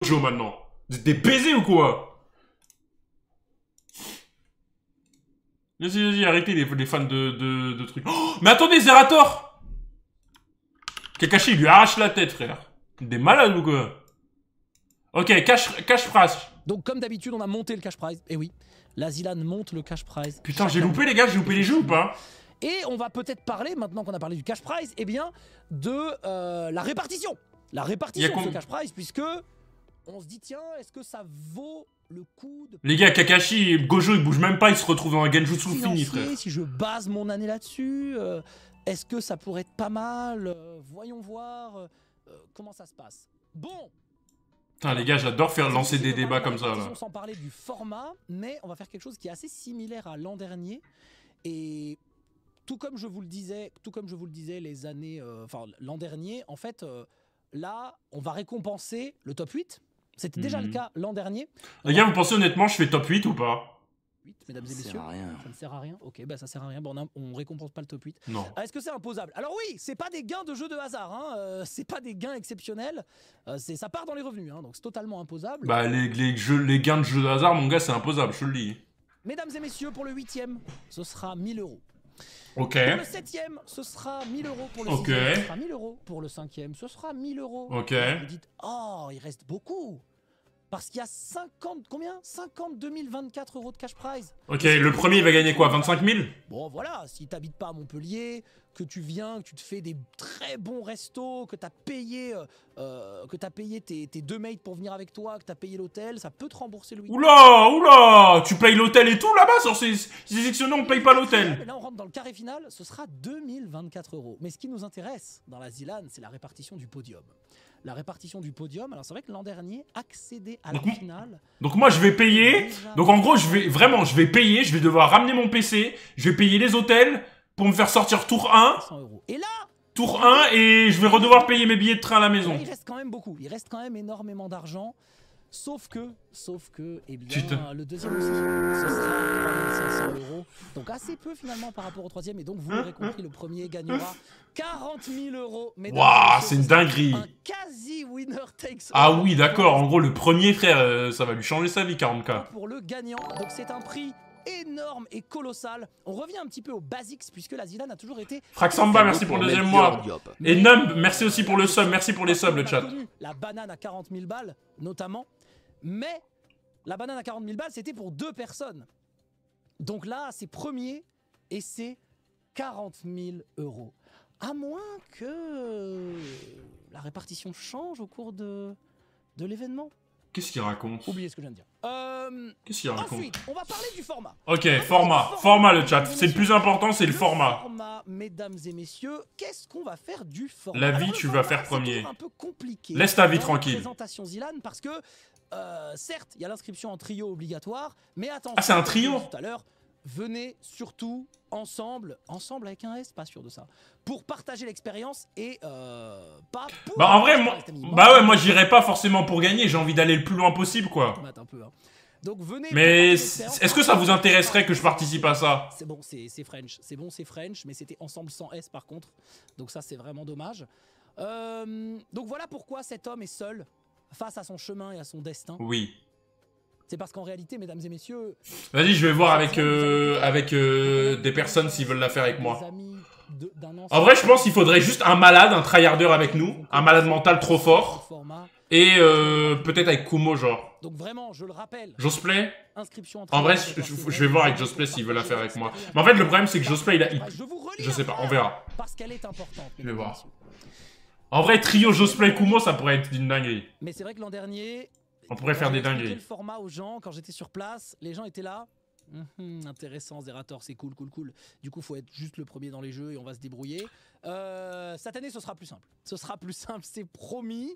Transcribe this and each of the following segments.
Joe maintenant. Vous êtes des baisers ou quoi? Vas-y, arrêtez les fans de trucs. Oh, mais attendez, Zerator! Kakashi, il lui arrache la tête, frère. Des malades ou quoi? Ok, cash prize. Donc comme d'habitude, on a monté le cash prize. Et oui, la Zilan monte le cash prize. Putain, j'ai loupé les gars, j'ai loupé les jeux ou pas? Et on va peut-être parler, maintenant qu'on a parlé du cash prize, eh bien, de la répartition. La répartition de ce cash prize, puisque on se dit, tiens, est-ce que ça vaut le coup de... Les gars, Kakashi et Gojo, ils bougent même pas, ils se retrouvent dans un Genjutsu fini, frère. Si je base mon année là-dessus, est-ce que ça pourrait être pas mal? Voyons voir comment ça se passe. Bon. Putain, les gars, j'adore faire lancer des débats comme ça, là. Sans parler du format, mais on va faire quelque chose qui est assez similaire à l'an dernier. Et tout comme je vous le disais, les années... Enfin, l'an dernier, en fait, là, on va récompenser le top 8. C'était déjà le cas l'an dernier. Les gars, vous pensez honnêtement, je fais top 8 ou pas? 8, mesdames et messieurs. Ça ne sert à rien. Ok, bah ça sert à rien. Bon, on récompense pas le top 8. Non. Est-ce que c'est imposable? Alors oui, c'est pas des gains de jeu de hasard. Hein. C'est pas des gains exceptionnels. Ça part dans les revenus. Hein, donc c'est totalement imposable. Bah, les gains de jeu de hasard, mon gars, c'est imposable, je te le dis. Mesdames et messieurs, pour le 8e, ce sera 1000 €. Ok. Pour le 7e, ce sera 1000 € pour le 6e, ce sera 1000 €. Pour le 5e, ce sera 1000 €. Ok. Vous dites, oh, il reste beaucoup. Parce qu'il y a 52 024 € de cash prize. Ok, le premier, il va gagner quoi? 25 000? Bon, voilà, si t'habites pas à Montpellier, que tu viens, que tu te fais des très bons restos, que t'as payé, tes deux mates pour venir avec toi, que t'as payé l'hôtel, ça peut te rembourser le week-end. Oula, tu payes l'hôtel et tout là-bas sur ces sections-là, on paye pas l'hôtel. Là, on rentre dans le carré final, ce sera 2024 €. Mais ce qui nous intéresse dans la Zilan, c'est la répartition du podium. La répartition du podium, alors c'est vrai que l'an dernier, accéder à la finale... Donc moi je vais payer, donc en gros je vais payer, je vais devoir ramener mon PC, je vais payer les hôtels pour me faire sortir tour 1, et là, tour 1 et je vais redevoir payer mes billets de train à la maison. Là, il reste quand même beaucoup, il reste quand même énormément d'argent, sauf que, eh bien, le deuxième aussi, ce sera 3500 €, donc assez peu finalement par rapport au troisième, et donc vous l'aurez compris, le premier gagnera 40 000 €. Waouh, c'est une dinguerie. Un quasi winner takes all. Ah oui, d'accord, en gros le premier frère, ça va lui changer sa vie, 40K. Pour le gagnant, donc c'est un prix énorme et colossal. On revient un petit peu aux basics, puisque la Zilan a toujours été... Fraxamba, merci pour le deuxième mois. Et Numb, merci aussi pour le sub, merci pour les subs, le chat. La banane à 40 000 balles, notamment, mais la banane à 40 000 balles, c'était pour 2 personnes. Donc là, c'est premier, et c'est 40 000 €. À moins que la répartition change au cours de l'événement. Qu'est-ce qu'il raconte? Oubliez ce que je viens de dire. Qu'est-ce qu'il raconte? Ensuite, on va parler du format. Ok, format le chat. C'est le plus important, c'est le format. Mesdames et messieurs, qu'est-ce qu'on va faire du format? La vie, tu vas faire premier. C'est un peu compliqué. Laisse ta vie tranquille. Présentation Zilan, parce que certes, il y a l'inscription en trio obligatoire, mais attention. Ah, c'est un trio? Tout à l'heure. Venez surtout ensemble avec un S, pas sûr de ça, pour partager l'expérience et pas pour... Bah en vrai, moi j'irai pas forcément pour gagner, j'ai envie d'aller le plus loin possible quoi. Un peu, hein. Donc venez... Mais est-ce que ça vous intéresserait que je participe à ça? C'est bon, c'est French, c'est French, mais c'était ensemble sans S par contre, donc ça c'est vraiment dommage. Donc voilà pourquoi cet homme est seul face à son chemin et à son destin. Oui. C'est parce qu'en réalité, mesdames et messieurs... Vas-y, je vais voir avec des personnes s'ils veulent la faire avec moi. En vrai, je pense qu'il faudrait juste un malade, un tryharder avec nous. Un malade mental trop fort. Et peut-être avec Kumo, genre. Donc vraiment, je le rappelle... Josplay. En vrai, je vais voir avec Josplay s'il veut la faire avec moi. Mais en fait, le problème, c'est que Josplay, je sais pas, on verra. Parce qu'elle est importante. Je vais voir. En vrai, trio Josplay Kumo, ça pourrait être une dinguerie. Mais c'est vrai que l'an dernier... On pourrait faire des dingueries. Le format aux gens, quand j'étais sur place, les gens étaient là. Intéressant, Zerator, c'est cool. Du coup, faut être juste le premier dans les jeux et on va se débrouiller. Cette année, ce sera plus simple. C'est promis.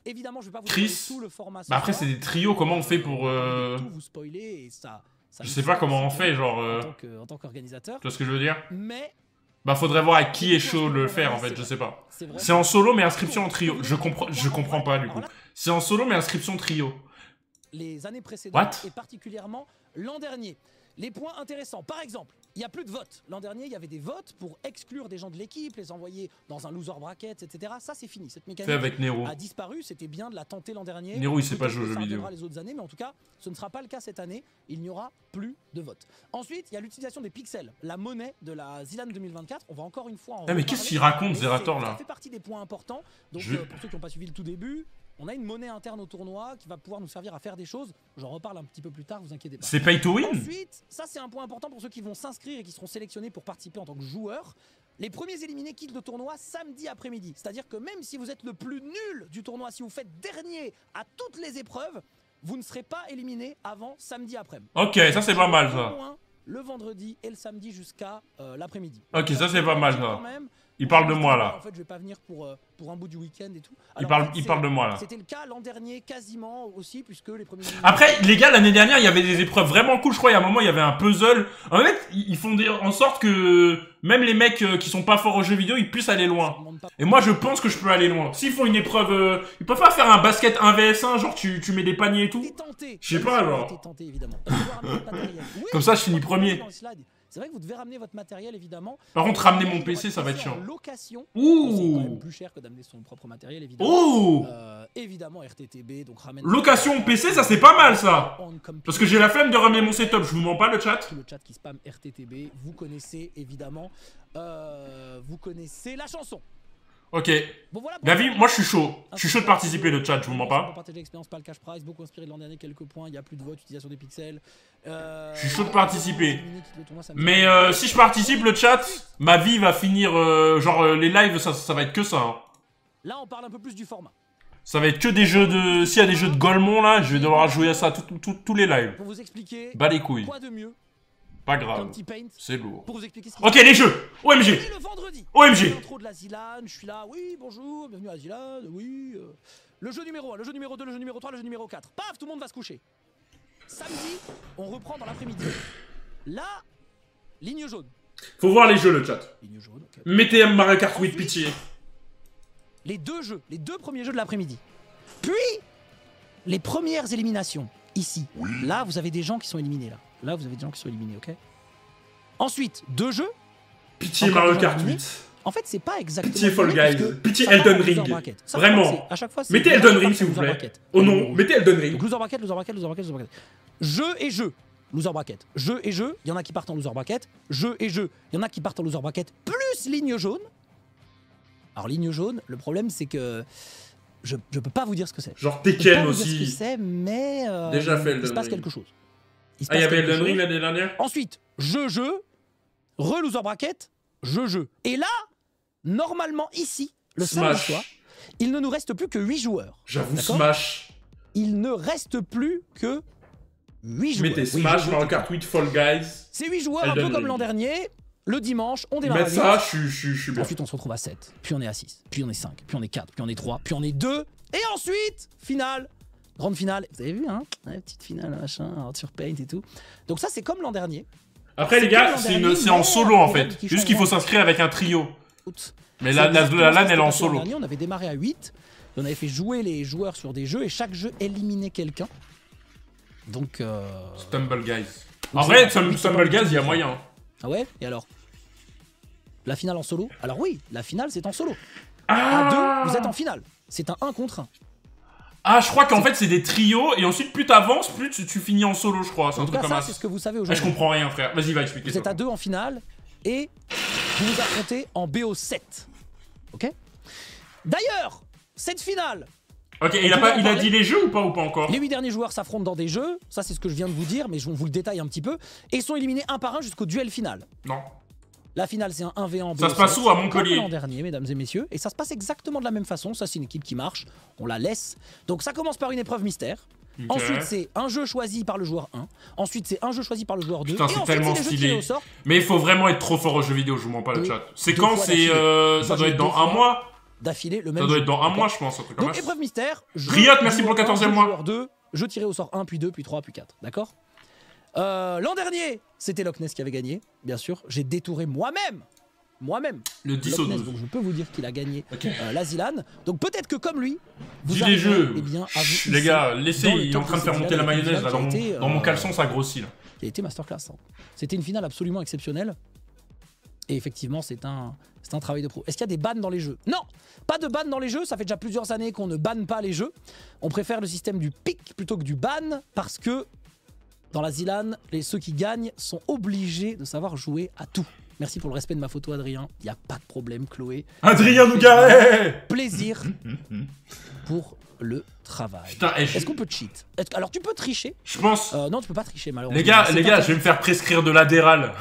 Évidemment, je vais pas vous donner tout le format. Bah après, c'est des trios. Comment on fait pour tout vous spoiler et ça je sais pas comment on fait, genre. En tant qu'organisateur. Tu vois ce que je veux dire? Mais. Bah faudrait voir avec qui est chaud de le faire en fait, je sais pas. C'est en solo mais inscription en trio. Je comprends pas du coup. C'est en solo mais inscription trio. Les années précédentes et particulièrement l'an dernier. Les points intéressants, par exemple, il n'y a plus de votes. L'an dernier, il y avait des votes pour exclure des gens de l'équipe, les envoyer dans un loser bracket, etc. Ça, c'est fini. Cette mécanique avec Nero. a disparu. C'était bien de la tenter l'an dernier. Nero, il sait pas jouer aux jeux ça vidéo. les autres années, mais en tout cas, ce ne sera pas le cas cette année. Il n'y aura plus de votes. Ensuite, il y a l'utilisation des pixels, la monnaie de la Zilan 2024. On va encore une fois en mais qu'est-ce qu'il raconte, Zerator, là? Ça fait partie des points importants. Donc, pour ceux qui n'ont pas suivi le tout début, on a une monnaie interne au tournoi qui va pouvoir nous servir à faire des choses. J'en reparle un petit peu plus tard, vous inquiétez pas. C'est pay to win? Ensuite, ça c'est un point important pour ceux qui vont s'inscrire et qui seront sélectionnés pour participer en tant que joueurs. Les premiers éliminés quittent le tournoi samedi après-midi. C'est-à-dire que même si vous êtes le plus nul du tournoi, si vous faites dernier à toutes les épreuves, vous ne serez pas éliminé avant samedi après-midi. Ok, ça c'est pas mal ça. Le vendredi et le samedi jusqu'à l'après-midi. Ok, ça c'est pas mal ça. Même, il parle de moi là. En fait, je vais pas venir pour un bout du week-end et tout. Alors, il parle de moi là. C'était le cas l'an dernier quasiment aussi, puisque les premiers... Après, les gars, l'année dernière, il y avait des épreuves vraiment cool. Je crois, il y a un moment, il y avait un puzzle. En fait, ils font en sorte que même les mecs qui sont pas forts aux jeux vidéo, ils puissent aller loin. Et moi, je pense que je peux aller loin. S'ils font une épreuve... ils peuvent pas faire un basket 1vs1, genre tu mets des paniers et tout. Je sais pas, genre. Comme ça, je finis premier. C'est vrai que vous devez ramener votre matériel, évidemment. Par contre, ramener mon PC, ça va être chiant. Location. Ouh. C'est quand même plus cher que d'amener son propre matériel, évidemment. Ouh. Évidemment, RTTB, donc ramène... Location PC, ça c'est pas mal, ça. Parce que j'ai la flemme de ramener mon setup. Je vous mens pas, le chat. Le chat qui spam RTTB, vous connaissez, évidemment. Vous connaissez la chanson. Ok. Bon, voilà, Gavi, moi je suis chaud. Je suis chaud de participer, le chat, je vous mens pas. Partager l'expérience, pas le cash prize, beaucoup inspiré de l'an dernier, quelques points, il n'y a plus de vote, utilisation des pixels. Je suis chaud de participer. Mais si je participe, le chat, ma vie va finir, genre les lives, ça va être que ça. Hein. Là, on parle un peu plus du format. Ça va être que des jeux de... S'il y a des jeux de Golemont, là, je vais devoir jouer à ça tous les lives. Pour vous expliquer, bah les couilles. quoi de mieux? Pas grave. C'est lourd. Pour vous expliquer ok, les jeux. OMG. Le vendredi. OMG. L'intro de la Zilan, je suis là. Oui, bonjour, bienvenue à la Zilan. Oui. Le jeu numéro 1, le jeu numéro 2, le jeu numéro 3, le jeu numéro 4. Paf, tout le monde va se coucher. Samedi, on reprend dans l'après-midi. Là, ligne jaune. Faut voir les jeux, le chat. Ligne jaune, ok. Mettez Mario Kart 8, pitié. Les deux jeux, les deux premiers jeux de l'après-midi. Puis, les premières éliminations. Ici. Oui. Là, vous avez des gens qui sont éliminés, là. Là, vous avez des gens qui sont éliminés, ok? Ensuite, deux jeux. Pitié Mario Kart 8. En fait, c'est pas exactement... Pitié Fall Guys. Pitié Elden Ring. Vraiment. À chaque fois, mettez Elden Ring, s'il vous plaît. Oh non, mettez Elden Ring. Donc, loser bracket, loser bracket, loser bracket, loser bracket. Jeu et jeu. Loser bracket. Jeu et jeu. Il y en a qui partent en loser bracket. Jeu et jeu. Il y en a qui partent en loser bracket. Plus ligne jaune. Alors, ligne jaune, le problème, c'est que... Je peux pas vous dire ce que c'est. Genre Tekken aussi. Je peux pas vous dire ce que c'est, mais... Déjà fait Elden Ring. Il se passe quelque chose. Ah, il y avait Elden Ring l'année dernière. Ensuite, jeu, re-loser bracket, jeu. Et là, normalement, ici, le samedi soir, il ne nous reste plus que 8 joueurs. J'avoue, Smash. Il ne reste plus que 8 joueurs. Mettez Smash, Mario Kart 8, Fall Guys. C'est 8 joueurs, un peu comme l'an dernier. Le dimanche, on démarre à 8. ça, je suis bien. Ensuite, on se retrouve à 7. Puis on est à 6. Puis on est 5. Puis on est 4. Puis on est 3. Puis on est 2. Et ensuite, finale. Grande finale, vous avez vu, hein, la petite finale, machin, sur Paint et tout. Donc ça, c'est comme l'an dernier. Après, les gars, c'est en solo, en fait. Juste qu'il faut s'inscrire avec un trio. Mais la LAN, elle est en solo. On avait démarré à 8. On avait fait jouer les joueurs sur des jeux et chaque jeu éliminait quelqu'un. Donc... Stumble Guys. En vrai, Stumble Guys, il y a moyen. Ah ouais? Et alors? La finale en solo? Alors oui, la finale, c'est en solo. Ah! À 2, vous êtes en finale. C'est un 1 contre 1. Ah, je crois qu'en fait, c'est des trios, et ensuite, plus t'avances, plus tu finis en solo, je crois. C'est un truc comme ça. C'est ce que vous savez aujourd'hui. Ah, je comprends rien, frère. Vas-y, va expliquer. Vous êtes à 2 en finale, et vous vous affrontez en BO7. Ok? D'ailleurs, cette finale... Ok, il a dit les jeux ou pas encore? Les 8 derniers joueurs s'affrontent dans des jeux, ça c'est ce que je viens de vous dire, mais je vous le détaille un petit peu, et sont éliminés un par un jusqu'au duel final. Non. La finale, c'est un 1v1 en BO7. Ça se passe où? À Montpellier? L'an dernier, mesdames et messieurs. Et ça se passe exactement de la même façon. Ça, c'est une équipe qui marche. On la laisse. Donc, ça commence par une épreuve mystère. Okay. Ensuite, c'est un jeu choisi par le joueur 1. Ensuite, c'est un jeu choisi par le joueur 2. Putain, c'est tellement stylé. Mais il faut vraiment être trop fort aux jeux vidéo, je vous mens pas le chat. C'est quand? C'est ça doit être dans un mois d'affilée, le même. Ça doit être dans un mois, je pense. Donc, épreuve mystère. Riot, merci pour le 14e mois. Joueur 2, jeu tiré au sort 1, puis 2, puis 3, puis 4. D'accord? L'an dernier, c'était Loch Ness qui avait gagné, bien sûr. J'ai détouré moi-même le 10 au 12. Donc je peux vous dire qu'il a gagné la Zilan. Donc peut-être que comme lui, vous dis les jeux. Eh bien, les gars, laissez, il est en train de faire monter la mayonnaise là, dans mon caleçon, ça grossit là. qui a été masterclass. Hein. C'était une finale absolument exceptionnelle. Et effectivement, c'est un travail de pro. Est-ce qu'il y a des bans dans les jeux? Non, pas de ban dans les jeux. Ça fait déjà plusieurs années qu'on ne banne pas les jeux. On préfère le système du pick plutôt que du ban parce que dans la Zilan, ceux qui gagnent sont obligés de savoir jouer à tout. Merci pour le respect de ma photo, Adrien. Il n'y a pas de problème, Chloé. Adrien Nougaret. Plaisir pour le travail. Est-ce qu'on peut cheat? Alors, tu peux tricher. Je pense. Non, tu peux pas tricher, malheureusement. Les gars, je vais me faire prescrire de l'adéral.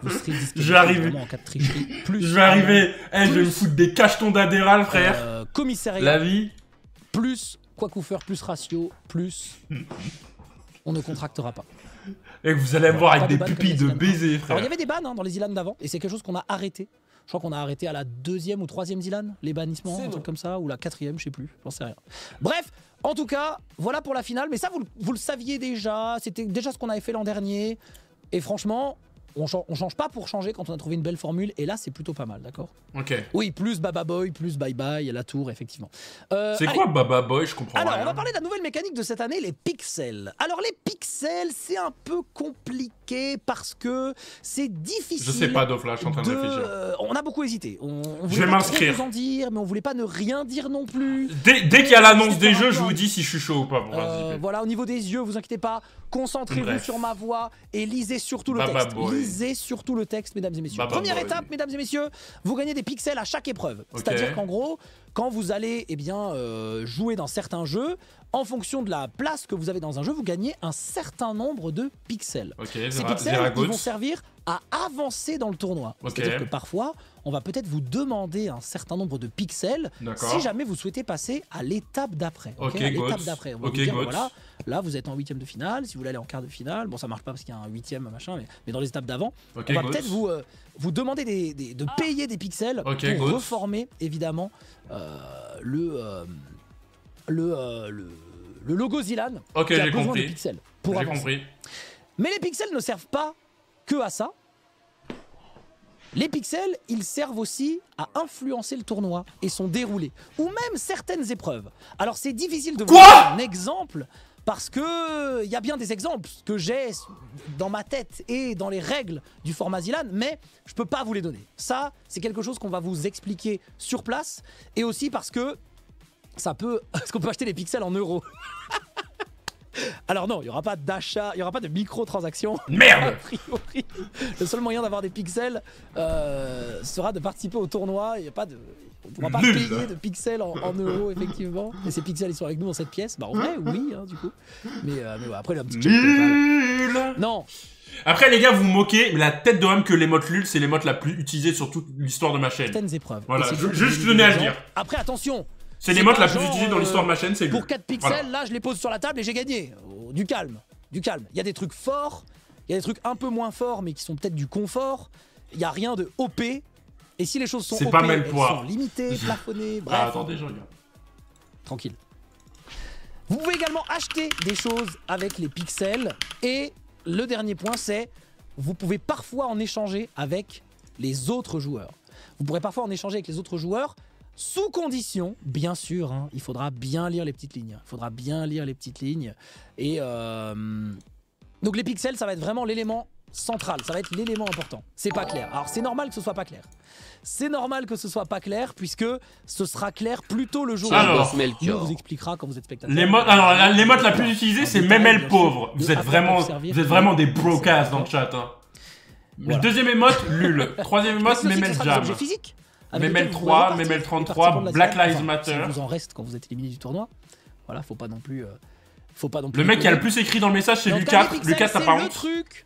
Vous serez Je vais arriver. En cas de tricherie. Je vais arriver. Je vais me foutre des cachetons d'adéral, frère. Commissariat. La vie. Plus Quackouffer, plus ratio, plus... On ne contractera pas. Et vous allez me voir avec des pupilles de baiser, frère. Alors, il y avait des bans hein, dans les Zilan d'avant, et c'est quelque chose qu'on a arrêté. Je crois qu'on a arrêté à la 2e ou 3e Zilan, les bannissements, un truc comme ça, ou la 4e, je sais plus, j'en sais rien. Bref, en tout cas, voilà pour la finale, mais ça, vous le saviez déjà, c'était déjà ce qu'on avait fait l'an dernier, et franchement, on change pas pour changer quand on a trouvé une belle formule, et là, c'est plutôt pas mal, d'accord? Ok. Oui, plus Baba Boy, plus Bye Bye, la tour, effectivement. C'est quoi Baba Boy? Je comprends Alors, rien. on va parler de la nouvelle mécanique de cette année, les pixels. Alors, les pixels, c'est un peu compliqué parce que c'est difficile. Je sais pas, Dofla, je suis en train de réfléchir. On a beaucoup hésité. Je vais m'inscrire. Vous en dire, mais on voulait pas ne rien dire non plus. Dès qu'il y a l'annonce des jeux, je vous dis si je suis chaud ou pas. Voilà, au niveau des yeux, vous inquiétez pas. Concentrez-vous sur ma voix et lisez surtout le texte. Lisez surtout le texte, mesdames et messieurs. Première étape, mesdames et messieurs, vous gagnez des pixels à chaque épreuve. C'est-à-dire qu'en gros, quand vous allez jouer dans certains jeux, en fonction de la place que vous avez dans un jeu, vous gagnez un certain nombre de pixels. Ces pixels, ils vont servir à avancer dans le tournoi. C'est-à-dire que parfois, on va peut-être vous demander un certain nombre de pixels si jamais vous souhaitez passer à l'étape d'après. On va vous dire, voilà, là vous êtes en 8e de finale, si vous voulez aller en quart de finale, bon ça marche pas parce qu'il y a un 8e machin, mais dans les étapes d'avant, on va peut-être vous demander de payer des pixels pour reformer évidemment le logo Zilan qui a besoin de pixels pour avancer. Mais les pixels ne servent pas que à ça. Les pixels, ils servent aussi à influencer le tournoi et son déroulé, ou même certaines épreuves. Alors c'est difficile de vous donner un exemple, parce que il y a bien des exemples que j'ai dans ma tête et dans les règles du format Zilan, mais je peux pas vous les donner. Ça, c'est quelque chose qu'on va vous expliquer sur place, et aussi parce que ça peut... Est-ce qu'on peut acheter les pixels en euros? Alors non, il n'y aura pas d'achat, il n'y aura pas de microtransactions. Merde. A priori, le seul moyen d'avoir des pixels sera de participer au tournoi. Il y a pas de... On ne pourra pas payer de pixels en euros, effectivement. Et ces pixels, ils sont avec nous dans cette pièce. Bah en vrai, oui, hein, du coup. Mais ouais, après, il y a un petit check. Non. Après, les gars, vous moquez, mais la tête de même que l'émote LUL, c'est l'émote la plus utilisée sur toute l'histoire de ma chaîne. Certaines épreuves. Voilà, juste tenais à le dire. Après, attention. C'est l'émote la plus utilisée dans l'histoire de ma chaîne, c'est pour 4 pixels, là, je les pose sur la table et j'ai gagné. Du calme, du calme. Il y a des trucs forts, il y a des trucs un peu moins forts, mais qui sont peut-être du confort. Il n'y a rien de OP. Et si les choses sont OP, elles sont limitées, plafonnées, bref. Ah, attendez, je regarde. Tranquille. Vous pouvez également acheter des choses avec les pixels. Et le dernier point, c'est vous pouvez parfois en échanger avec les autres joueurs. Vous pourrez parfois en échanger avec les autres joueurs. Sous condition, bien sûr, hein, il faudra bien lire les petites lignes. Il faudra bien lire les petites lignes. Et donc les pixels, ça va être vraiment l'élément central. Ça va être l'élément important. C'est pas clair. Alors c'est normal que ce soit pas clair. C'est normal que ce soit pas clair puisque ce sera clair plus tôt le jour où on vous expliquera quand vous êtes spectateur. Alors l'émote la plus utilisée, c'est Memel pauvre. Vous êtes vraiment des brocasts dans le chat. Hein. Voilà. Le deuxième émote, LUL. Troisième émote, Memel Jam. Memel 3, Memel 33, Black Lives Matter. Ça vous en reste quand vous êtes éliminé du tournoi. Voilà, faut pas non plus. Le mec qui a le plus écrit dans le message, c'est Lucas. Lucas, t'as pas honte. C'est le truc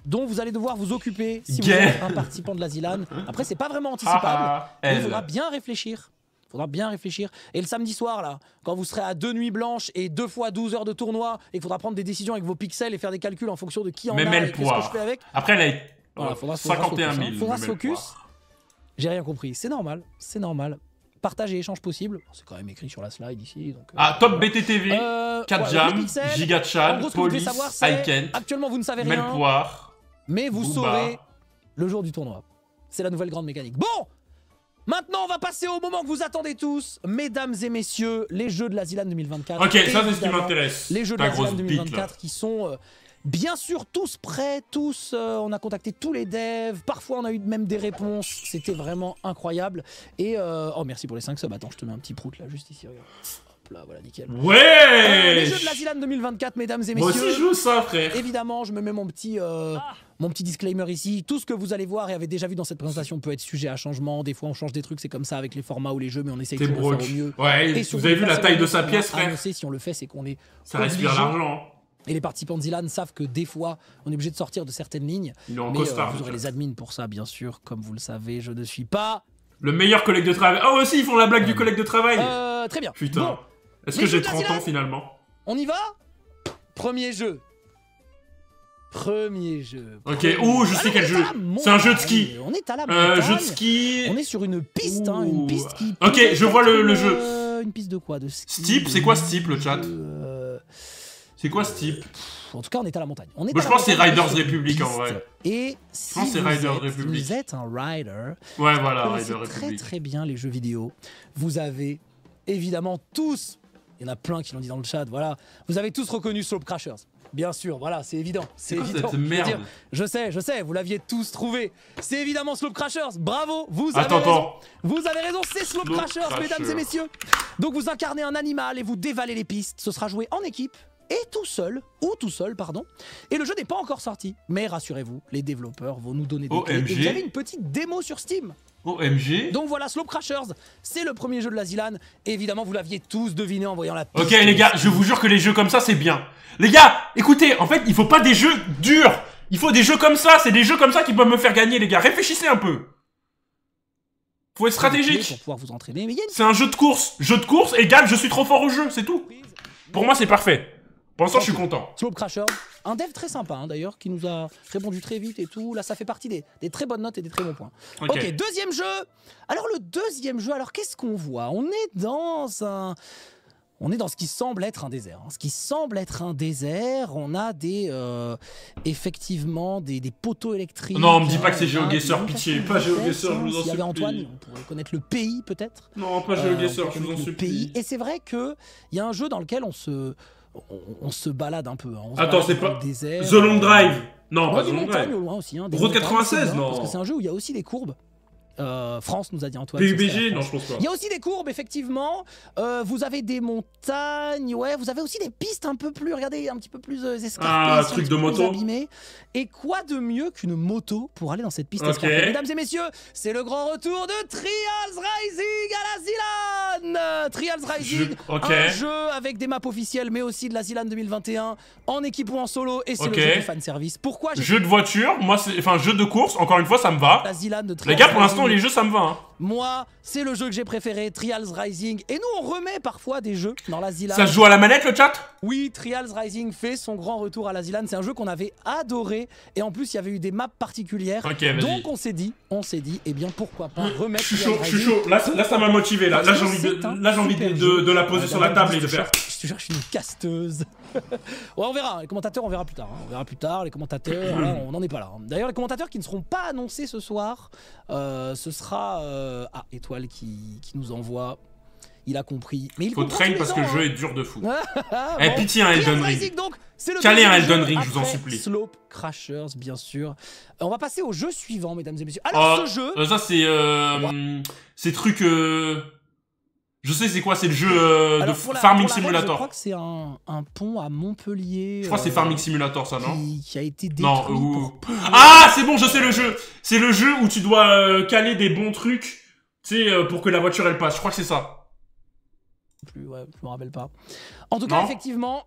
dont vous allez devoir vous occuper si vous êtes un participant de la Zilan. Après, c'est pas vraiment anticipable. Mais il faudra bien réfléchir. Et le samedi soir, là, quand vous serez à 2 nuits blanches et 2 fois 12 heures de tournoi et qu'il faudra prendre des décisions avec vos pixels et faire des calculs en fonction de qui en a et qu'est-ce que je fais avec. Après, elle a voilà, 51 000. Faudra se focus. J'ai rien compris. C'est normal. C'est normal. Partage et échange possible. C'est quand même écrit sur la slide ici. Donc, Top BTTV, 4 Jam, Gigachad, Police, Aiken. Actuellement, vous ne savez rien. Melpoire. Mais vous saurez le jour du tournoi. C'est la nouvelle grande mécanique. Bon! Maintenant, on va passer au moment que vous attendez tous. Mesdames et messieurs, les jeux de la Zilan 2024. Ok, ça c'est ce qui m'intéresse. Les jeux de la Zilan 2024 qui sont Bien sûr, tous prêts, tous, on a contacté tous les devs, parfois on a eu même des réponses, c'était vraiment incroyable. Et, oh merci pour les 5 subs, attends, je te mets un petit prout là, juste ici, regarde. Hop là, voilà, nickel. Ouais Les jeux de la ZLAN 2024, mesdames et messieurs. Moi aussi je veux ça, frère. Évidemment, je me mets mon petit disclaimer ici. Tout ce que vous allez voir et avez déjà vu dans cette présentation peut être sujet à changement. Des fois, on change des trucs, c'est comme ça avec les formats ou les jeux, mais on essaye de le faire au mieux. Ouais, et vous avez vu la taille de sa pièce, frère. Annoncer, si on le fait, c'est qu'on est ça respire l'argent. Et les participants de ZLAN savent que des fois, on est obligé de sortir de certaines lignes. Il est en mais costard. vous aurez les admins pour ça, bien sûr. Comme vous le savez, je ne suis pas... Le meilleur collègue de travail. Oh, aussi, ils font la blague du collègue de travail. Très bien. Putain. Bon, est-ce que j'ai 30 ans, finalement? On y va? Premier jeu. Premier jeu. Ok, ouh, je sais quel jeu. C'est un jeu de ski. On est à la montagne. Jeu de ski. On est sur une piste, hein, une piste qui... Ok, je vois le jeu. Une piste de quoi? De ski. Steep, c'est quoi Steep, le chat? C'est quoi Steep? En tout cas, on est à la montagne. On est je pense que c'est Riders Republic en vrai. Et je pense que c'est Riders Republic. Si vous êtes un rider, ouais, voilà, Riders Republic. Très bien les jeux vidéo. Vous avez évidemment tous, il y en a plein qui l'ont dit dans le chat, voilà, vous avez tous reconnu Slope Crashers. Bien sûr, voilà, c'est évident. C'est évident. Cette merde. Je sais, vous l'aviez tous trouvé. C'est évidemment Slope Crashers. Bravo, vous avez raison. Vous avez raison, c'est Slope Crashers, mesdames et messieurs. Donc vous incarnez un animal et vous dévalez les pistes. Ce sera joué en équipe. Et tout seul, pardon. Et le jeu n'est pas encore sorti. Mais rassurez-vous, les développeurs vont nous donner des clés. Et vous avez une petite démo sur Steam. OMG. Donc voilà, Slope Crashers, c'est le premier jeu de la ZLAN. Et évidemment, vous l'aviez tous deviné en voyant la piste. Ok les gars, je vous jure que les jeux comme ça, c'est bien. Les gars, écoutez, en fait, il faut pas des jeux durs. Il faut des jeux comme ça. C'est des jeux comme ça qui peuvent me faire gagner, les gars. Réfléchissez un peu. Faut être stratégique. Pour pouvoir vous entraîner. Mais c'est un jeu de course. Jeu de course, et Gab, je suis trop fort au jeu, c'est tout. Pour moi, c'est parfait. Pour l'instant, je suis content. Slope Crashers, un dev très sympa hein, d'ailleurs, qui nous a répondu très vite et tout. Là, ça fait partie des très bonnes notes et des très bons points. Ok, deuxième jeu. Alors le deuxième jeu, alors qu'est-ce qu'on voit? On est dans ce qui semble être un désert. Hein. Ce qui semble être un désert, on a effectivement des poteaux électriques. Non, on me dit pas que c'est GeoGuessr, pitié. Pas GeoGuessr, je vous en supplie. S'il y avait Antoine, on pourrait connaître le pays peut-être. Non, pas GeoGuessr, je vous en supplie. Et c'est vrai qu'il y a un jeu dans lequel on se balade un peu. Hein. Attends, c'est pas The Long Drive. Non, pas The Long Drive. Aussi, hein, Route 96, non. Parce que c'est un jeu où il y a aussi des courbes. France nous a dit Antoine. PUBG, non je pense pas. Il y a aussi des courbes effectivement. Vous avez des montagnes, ouais. Vous avez aussi des pistes un peu plus, regardez, un petit peu plus escarpées. Ah, truc de moto. Abîmées. Et quoi de mieux qu'une moto pour aller dans cette piste escarpée? Mesdames et messieurs, c'est le grand retour de Trials Rising à la ZLAN. Trials Rising, un jeu avec des maps officielles, mais aussi de la ZLAN 2021 en équipe ou en solo, et c'est le jeu du fanservice. Pourquoi jeu de voiture, moi c'est, enfin jeu de course. Encore une fois, ça me va. La ZLAN de Trials les gars, pour l'instant, les jeux, ça me va. Hein. Moi, c'est le jeu que j'ai préféré, Trials Rising. Et nous, on remet parfois des jeux dans la ZLAN. Ça se joue à la manette, le chat? Oui, Trials Rising fait son grand retour à la ZLAN. C'est un jeu qu'on avait adoré. Et en plus, il y avait eu des maps particulières. Donc, on s'est dit, eh bien, pourquoi pas remettre Je suis chaud. Là, ça m'a motivé. Là, j'ai envie de la poser sur la table et de faire. Je te jure, je suis une casteuse. Ouais, on verra. Les commentateurs, on verra plus tard. Hein. On verra plus tard. Les commentateurs, là, on n'en est pas là. Hein. D'ailleurs, les commentateurs qui ne seront pas annoncés ce soir, ce sera Étoile qui nous envoie. Il a compris. Mais il faut train parce que le jeu est dur de fou. Pitié, un Elden Ring. Calez un Elden Ring, je vous en supplie. Slope Crashers, bien sûr. On va passer au jeu suivant, mesdames et messieurs. Alors, ce jeu... ça, c'est... ces trucs... Je sais c'est quoi, c'est le jeu de Farming Simulator. Je crois que c'est un pont à Montpellier. Je crois que c'est Farming Simulator, ça, non? Qui a été détruit Ah, c'est bon, je sais le jeu. C'est le jeu où tu dois caler des bons trucs, tu sais, pour que la voiture, elle passe. Je crois que c'est ça. Ouais, je me rappelle pas. En tout cas, effectivement,